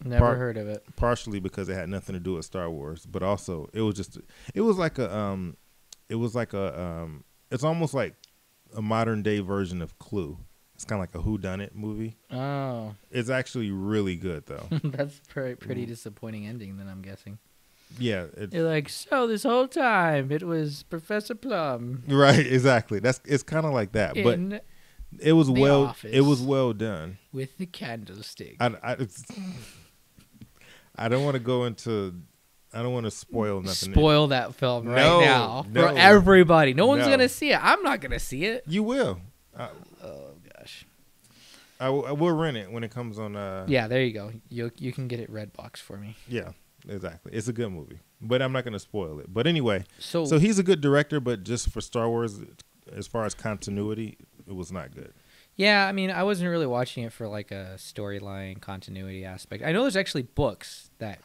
Never heard of it. Partially because it had nothing to do with Star Wars, but also it's almost like a modern day version of Clue. It's kind of like a whodunit movie. Oh. It's actually really good, though. That's pretty disappointing ending, then, I'm guessing. Yeah. You're like, so this whole time it was Professor Plum. Right, exactly. It's kind of like that. But it was well done. With the candlestick. I don't want to go into... I don't want to spoil nothing. Spoil that film right now for everybody. No one's going to see it. I'm not going to see it. You will. Oh, gosh. I will rent it when it comes on. Yeah, there you go. You can get it Redbox for me. Yeah, exactly. It's a good movie, but I'm not going to spoil it. But anyway, so he's a good director, but just for Star Wars, as far as continuity, it was not good. Yeah, I mean, I wasn't really watching it for like a storyline continuity aspect. I know there's actually books that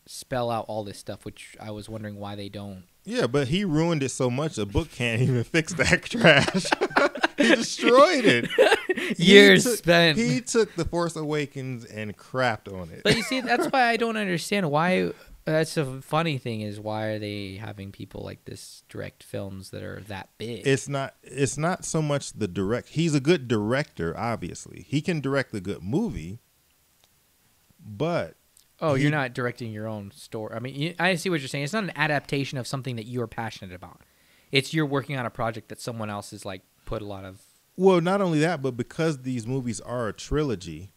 spell out all this stuff, which I was wondering why they don't. Yeah, but he ruined it so much a book can't even fix that trash. He destroyed it. Years spent. He took The Force Awakens and crapped on it. But you see, that's why I don't understand why. That's a funny thing is why are they having people like this direct films that are that big? It's not so much the direct. He's a good director, obviously. He can direct a good movie, but. Oh, you're not directing your own story. I mean, I see what you're saying. It's not an adaptation of something that you're passionate about. It's you're working on a project that someone else has like put a lot of. Well, not only that, but because these movies are a trilogy,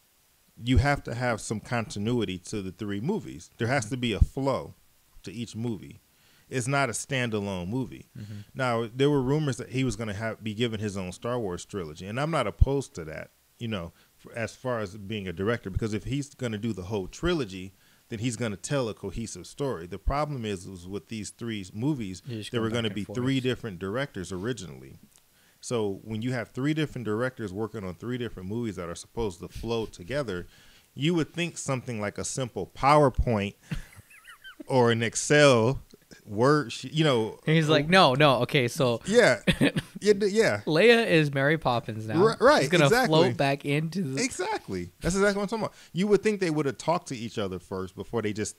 you have to have some continuity to the three movies. There has to be a flow to each movie. It's not a standalone movie. Mm-hmm. Now, there were rumors that he was going to be given his own Star Wars trilogy, and I'm not opposed to that, you know, as far as being a director, because if he's going to do the whole trilogy, then he's going to tell a cohesive story. The problem is with these three movies, there were going to be three different directors originally. So when you have three different directors working on three different movies that are supposed to flow together, you would think something like a simple PowerPoint or an Excel And he's like, no, okay, so yeah, yeah. Leia is Mary Poppins now. Right, she's gonna exactly. float back into the Exactly. That's exactly what I'm talking about. You would think they would have talked to each other first before they just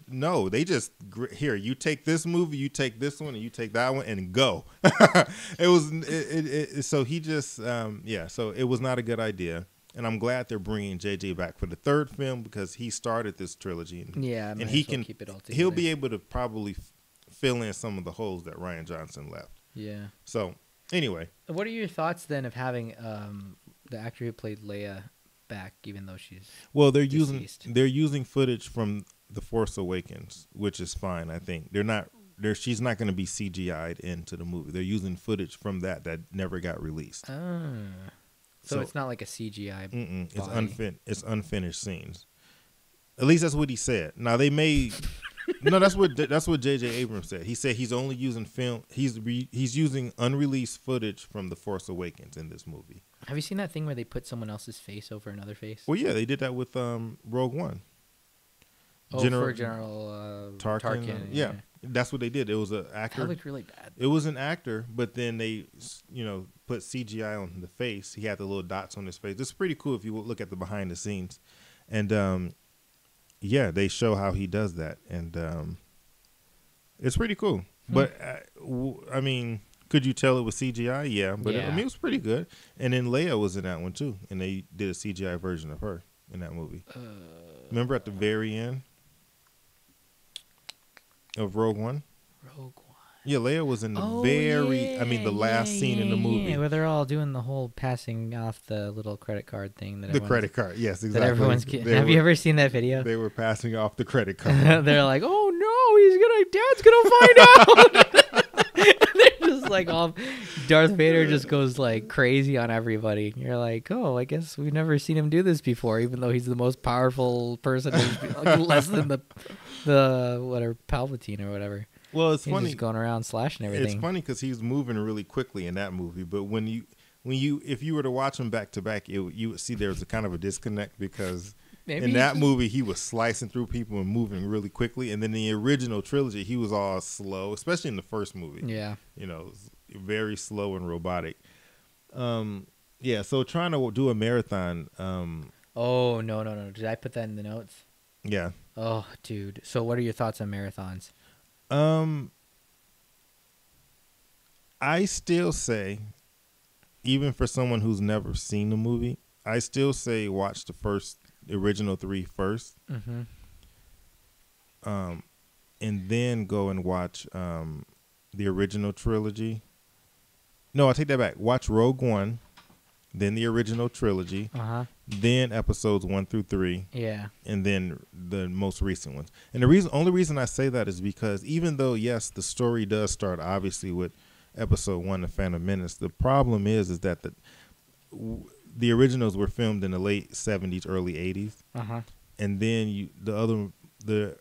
here. You take this movie, you take this one, and you take that one, and go. So he just So it was not a good idea. And I'm glad they're bringing JJ back for the third film because he started this trilogy. And he can keep it all together. He'll be able to probably fill in some of the holes that Rian Johnson left. Yeah. So anyway, what are your thoughts then of having the actor who played Leia back, even though she's deceased? They're using footage from The Force Awakens, which is fine. I think she's not going to be CGI'd into the movie. They're using footage from that never got released. So it's not like a CGI. It's unfinished scenes. At least that's what he said. Now they may. No, that's what J.J. Abrams said. He said he's only using film. He's using unreleased footage from The Force Awakens in this movie. Have you seen that thing where they put someone else's face over another face? Well, yeah, they did that with Rogue One. For General Tarkin. Yeah, that's what they did. It was an actor. That looked really bad. It was an actor, but then they, put CGI on the face. He had the little dots on his face. It's pretty cool if you look at the behind the scenes, and they show how he does that, and it's pretty cool. But I mean, could you tell it was CGI? Yeah, but it was pretty good. And then Leia was in that one too, and they did a CGI version of her in that movie. Remember at the very end of Rogue One? Yeah, Leia was in the the last scene in the movie. Yeah, where they're all doing the whole passing off the little credit card thing. The credit card, yes, exactly. That everyone's have you ever seen that video? They were passing off the credit card. They're like, oh no, Dad's gonna find out. They're just like all, Darth Vader just goes like crazy on everybody. You're like, oh, I guess we've never seen him do this before, even though he's the most powerful person, like less than the whatever Palpatine or whatever. Well, it's he's funny just going around slashing everything. It's funny because he's moving really quickly in that movie, but if you were to watch him back to back, you would see there's a kind of a disconnect because in that movie he was slicing through people and moving really quickly, and then the original trilogy he was all slow, especially in the first movie. Yeah, very slow and robotic. So trying to do a marathon. Oh no! Did I put that in the notes? Yeah. Oh, dude. So what are your thoughts on marathons? I still say, even for someone who's never seen the movie, I still say watch the original 3 first. Mm-hmm. And then go and watch the original trilogy. No, I take that back. Watch Rogue One, then the original trilogy, then episodes 1 through 3, and then the most recent ones. And the only reason I say that is because even though yes, the story does start obviously with episode 1, The Phantom Menace, the problem is that the originals were filmed in the late 70s, early 80s, and then the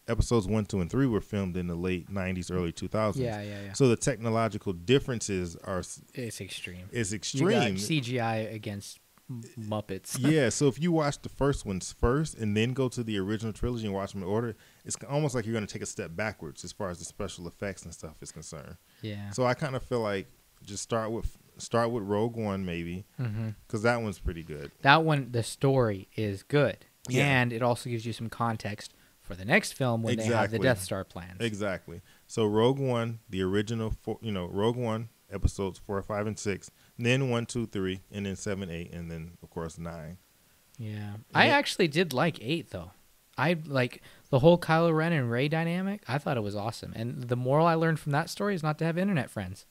episodes 1, 2, and 3 were filmed in the late 90s, early 2000s. Yeah. So the technological differences it's extreme. It's extreme. You got CGI against Muppets. Yeah. So if you watch the first ones first and then go to the original trilogy and watch them in order, it's almost like you're going to take a step backwards as far as the special effects and stuff is concerned. Yeah. So I kind of feel like just start with Rogue One maybe, because that one's pretty good. That one, the story is good, yeah. And it also gives you some context for the next film when they have the Death Star plans. Exactly. So Rogue One, the original, Rogue One, episodes 4, 5, and 6, then 1, 2, 3, and then 7, 8, and then of course 9. Yeah, I actually did like 8 though. I like the whole Kylo Ren and Rey dynamic. I thought it was awesome, and the moral I learned from that story is not to have internet friends.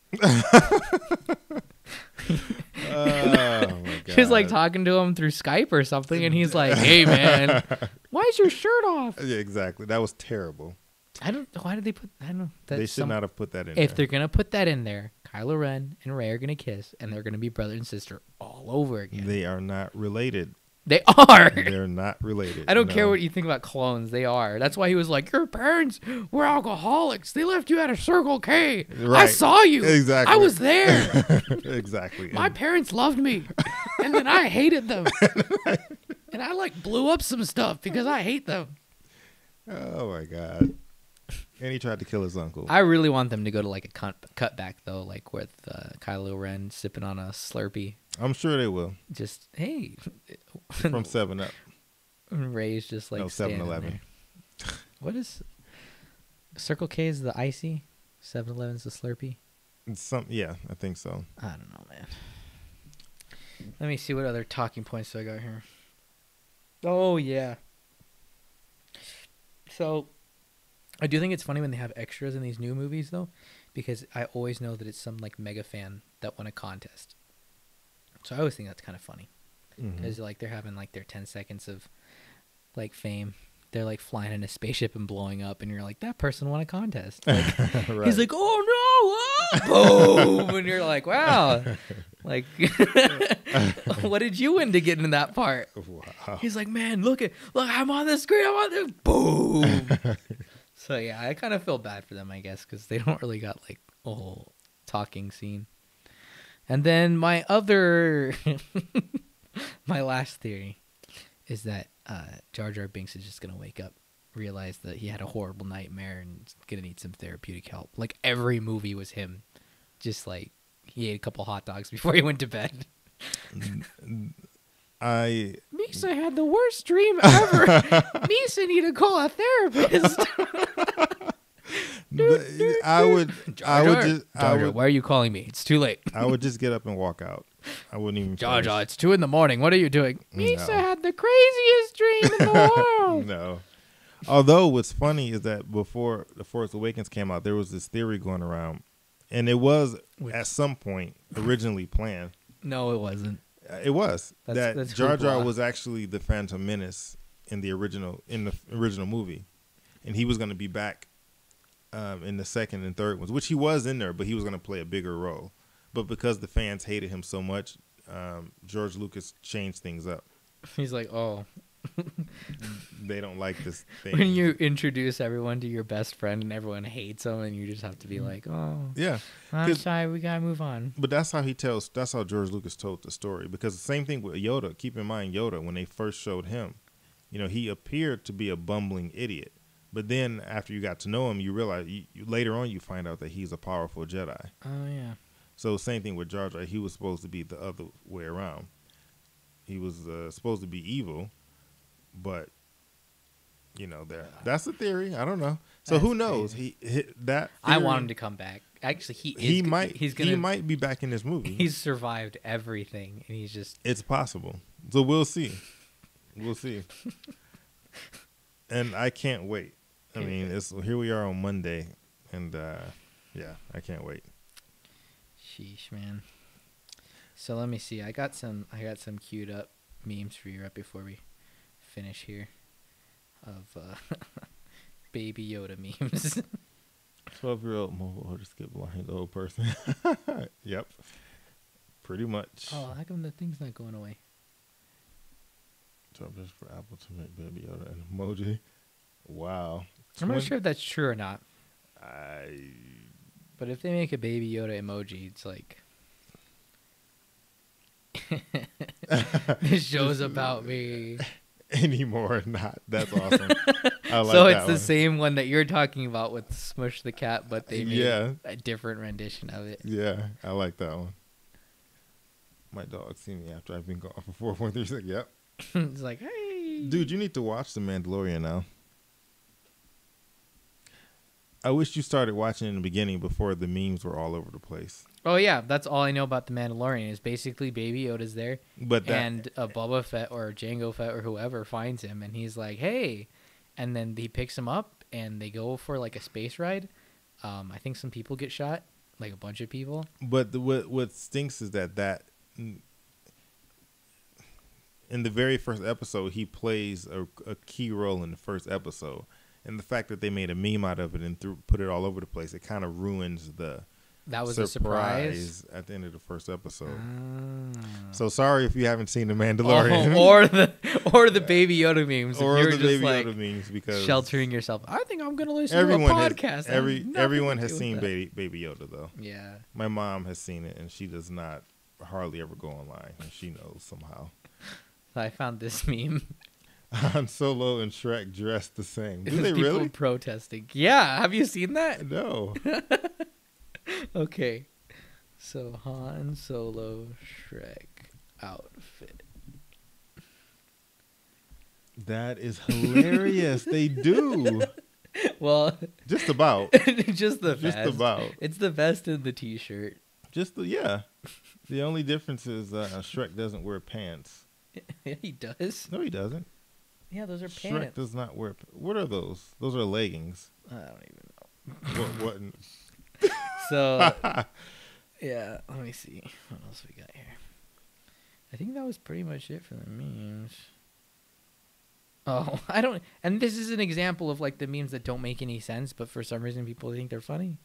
Oh my God. She's like talking to him through Skype or something, and he's like, "Hey man, why is your shirt off?" Yeah, exactly. That was terrible. I don't. Why did they put? I don't know. They should not have put that in. If they're gonna put that in there, Kylo Ren and Rey are gonna kiss, and they're gonna be brother and sister all over again. They are not related. They are. They're not related. I don't care what you think about clones. They are. That's why he was like, your parents were alcoholics. They left you at a Circle K. Right. I saw you. Exactly. I was there. Exactly. My parents loved me. And then I hated them. And I blew up some stuff because I hate them. Oh my god! And he tried to kill his uncle. I really want them to go to like a cutback though, like with Kylo Ren sipping on a Slurpee. I'm sure they will. Just hey, From 7-Up. Ray's just like No, standing 7-Eleven. there. What is Circle K is the icy, 7-Eleven's the Slurpee. Yeah, I think so. I don't know, man. Let me see what other talking points I got here. Oh yeah. So, I do think it's funny when they have extras in these new movies though, because I always know that it's some like mega fan that won a contest. So I always think that's kind of funny, because like they're having like their 10 seconds of like fame. They're like flying in a spaceship and blowing up, and you're like, that person won a contest. Like, Right. He's like, oh no, boom, and you're like, wow, like, what did you win to get in that part? Wow. He's like, man, look, I'm on the screen, I'm on the boom. So yeah, I kind of feel bad for them, I guess, because they don't really got like a whole talking scene. And then my last theory is that Jar Jar Binks is just gonna wake up, realize that he had a horrible nightmare, and is gonna need some therapeutic help. Like every movie was him, just like he ate a couple hot dogs before he went to bed. Misa had the worst dream ever. Misa need to call a therapist. Why are you calling me? It's too late. I would just get up and walk out. I wouldn't even. Jar Jar, it's 2 a.m. What are you doing? Misa had the craziest dream in the world. No. Although what's funny is that before The Force Awakens came out, there was this theory going around, and it was at some point originally planned. No, it wasn't. It was that's Jar Jar hoopla. was actually the Phantom Menace in the original movie, and he was going to be back in the second and third ones, which he was in there, but he was going to play a bigger role. But because the fans hated him so much, George Lucas changed things up. He's like, oh. They don't like this thing. When you introduce everyone to your best friend and everyone hates him, and you just have to be like, oh, yeah, I'm sorry, we gotta move on. But that's how George Lucas told the story. Because the same thing with Yoda. Keep in mind, Yoda, when they first showed him, he appeared to be a bumbling idiot. But then after you got to know him, you realize later on you find out that he's a powerful Jedi. Oh yeah. So same thing with Jar Jar. He was supposed to be the other way around. He was supposed to be evil, but that's the theory. I don't know. So That's who knows? crazy. I want him to come back. Actually, he might be back in this movie. He's survived everything, and he's just. It's possible. So we'll see. We'll see. And I can't wait. I mean, here we are on Monday, and I can't wait. Sheesh, man. So let me see. I got some queued up memes for you right before we finish here of Baby Yoda memes. 12-year-old mobile order skip blind old person. Yep. Pretty much. Oh, how come the thing's not going away? So just for Apple to make Baby Yoda an emoji. Wow. I'm not sure if that's true or not. I But if they make a Baby Yoda emoji, it's like this show's about me. Anymore, not. That's awesome. I like So it's that the one. same one that you're talking about with Smush the Cat, but they made Yeah. a different rendition of it. Yeah, I like that one. My dog seen me after I've been gone for 4.3 seconds. Yep. It's like, hey. Dude, you need to watch The Mandalorian now. I wish you started watching in the beginning before the memes were all over the place. Oh, yeah. That's all I know about The Mandalorian is basically Baby Yoda's there. But And Boba Fett or Jango Fett or whoever finds him, and he's like, hey. And then he picks him up, and they go for like a space ride. I think some people get shot, like a bunch of people. But what stinks is that in the very first episode, he plays a key role in the first episode. And the fact that they made a meme out of it and put it all over the place, it kind of ruins the That was a surprise at the end of the first episode. Ah. So sorry if you haven't seen The Mandalorian. Or the Baby Yoda memes. Or if you're the just Baby like Yoda memes, because sheltering yourself. I think I'm going to listen to a podcast. Everyone has seen Baby Yoda, though. Yeah. My mom has seen it, and she does not hardly ever go online, and she knows somehow. So I found this meme. Han Solo and Shrek dressed the same. Do they People really? protesting. Yeah, have you seen that? No. Okay. So Han Solo Shrek outfit. That is hilarious. They do. Well, Just about. just the best. Just about. It's the best in the t-shirt. Yeah. The only difference is Shrek doesn't wear pants. Yeah, he does. No, he doesn't. Yeah, those are Shrek pants. does not wear. What are those? Those are leggings. I don't even know. What? So, yeah, let me see. What else we got here? I think that was pretty much it for the memes. Oh, I don't... And this is an example of, like, the memes that don't make any sense, but for some reason people think they're funny.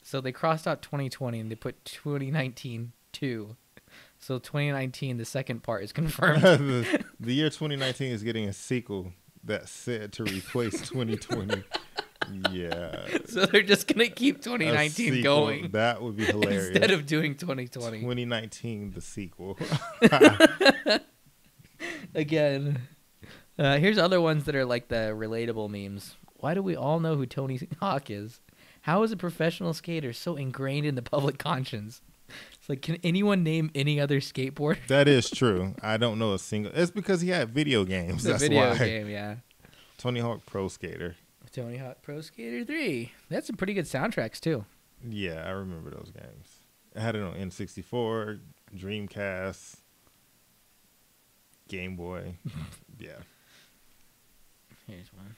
So they crossed out 2020 and they put 2019 too. So 2019, the second part is confirmed. the year 2019 is getting a sequel that's said to replace 2020. Yeah. So they're just going to keep 2019 going. That would be hilarious. Instead of doing 2020. 2019, the sequel. Again. Here's other ones that are like the relatable memes. Why do we all know who Tony Hawk is? How is a professional skater so ingrained in the public conscience? It's like, can anyone name any other skateboarder? That is true. I don't know a single. It's because he had video games. The That's video why. game, yeah. Tony Hawk Pro Skater. Tony Hawk Pro Skater 3. That's some pretty good soundtracks, too. Yeah, I remember those games. I had it on N64, Dreamcast, Game Boy. Yeah. Here's one.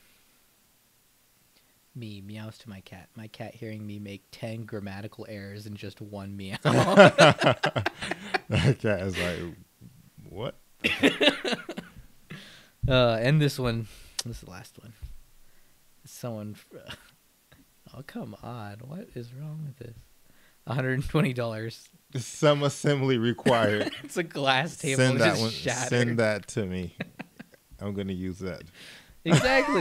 Me meows to my cat. My cat hearing me make 10 grammatical errors in just one meow. That cat is like, what? And this one. This is the last one. Someone. Oh, come on. What is wrong with this? $120. Some assembly required. It's a glass table. Send that just one. shattered. Send that to me. I'm gonna use that. Exactly.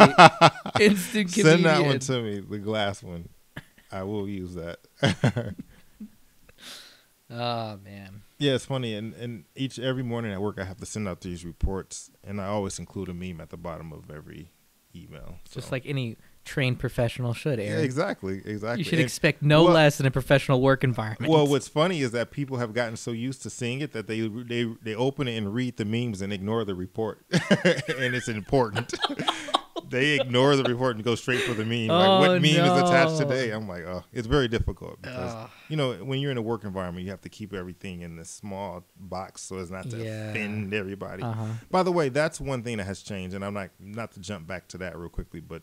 Instant convenience. Send that one to me. The glass one. I will use that. Oh man. Yeah, it's funny. And every morning at work, I have to send out these reports, and I always include a meme at the bottom of every email. Just like any trained professional should, Aaron. Yeah, exactly. You should expect no less in a professional work environment. Well, what's funny is that people have gotten so used to seeing it that they open it and read the memes and ignore the report, and it's important. They ignore the report and go straight for the meme. Like, what meme is attached today? I'm like, oh, it's very difficult because when you're in a work environment, you have to keep everything in this small box so as not to offend everybody. By the way, that's one thing that has changed, and I'm not to jump back to that real quickly, but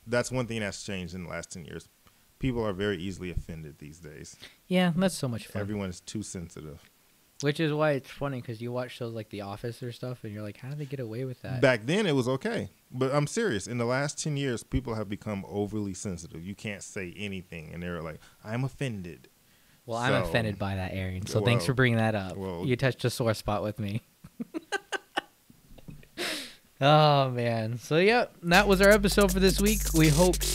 that's one thing that's changed in the last 10 years. People are very easily offended these days. Yeah, that's so much fun. Everyone is too sensitive. Which is why it's funny because you watch shows like The Office or stuff, and you're like, how did they get away with that? Back then, it was okay. But I'm serious. In the last 10 years, people have become overly sensitive. You can't say anything, and they're like, I'm offended. Well, I'm offended by that, Aaron, so thanks for bringing that up. You touched a sore spot with me. Oh, man. So, yeah, that was our episode for this week. We hope to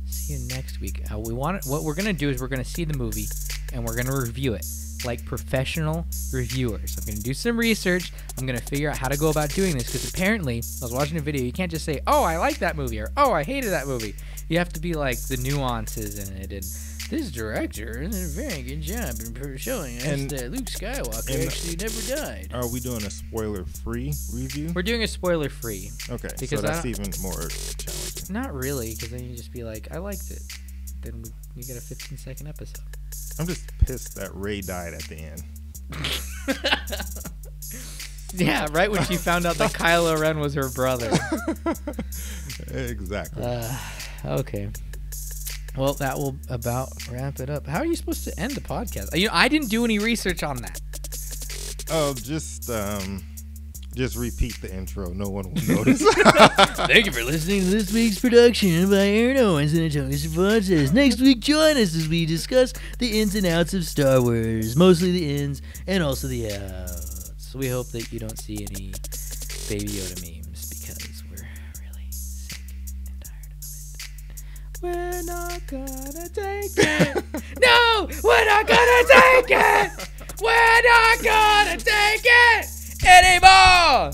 see you next week. What we're going to do is we're going to see the movie, and we're going to review it like professional reviewers. I'm going to do some research. I'm going to figure out how to go about doing this because apparently, I was watching a video, you can't just say, oh, I like that movie, or oh, I hated that movie. You have to be like the nuances in it, and this director did a very good job in showing us that Luke Skywalker actually never died. Are we doing a spoiler-free review? We're doing a spoiler-free. Okay, because so that's even more challenging. Not really, because then you just be like, I liked it. Then we get a 15-second episode. I'm just pissed that Rey died at the end. Yeah, right when she found out that Kylo Ren was her brother. Exactly. Okay. Well, that will about wrap it up. How are you supposed to end the podcast? I didn't do any research on that. Oh, just repeat the intro. No one will notice. Thank you for listening to this week's production by Aaron Owens and Antonio Cervantes. Next week, join us as we discuss the ins and outs of Star Wars. Mostly the ins and also the outs. So we hope that you don't see any Baby Yoda memes because we're really sick and tired of it. We're not gonna take it. No, we're not gonna take it. We're not gonna take it. Eddie Ball!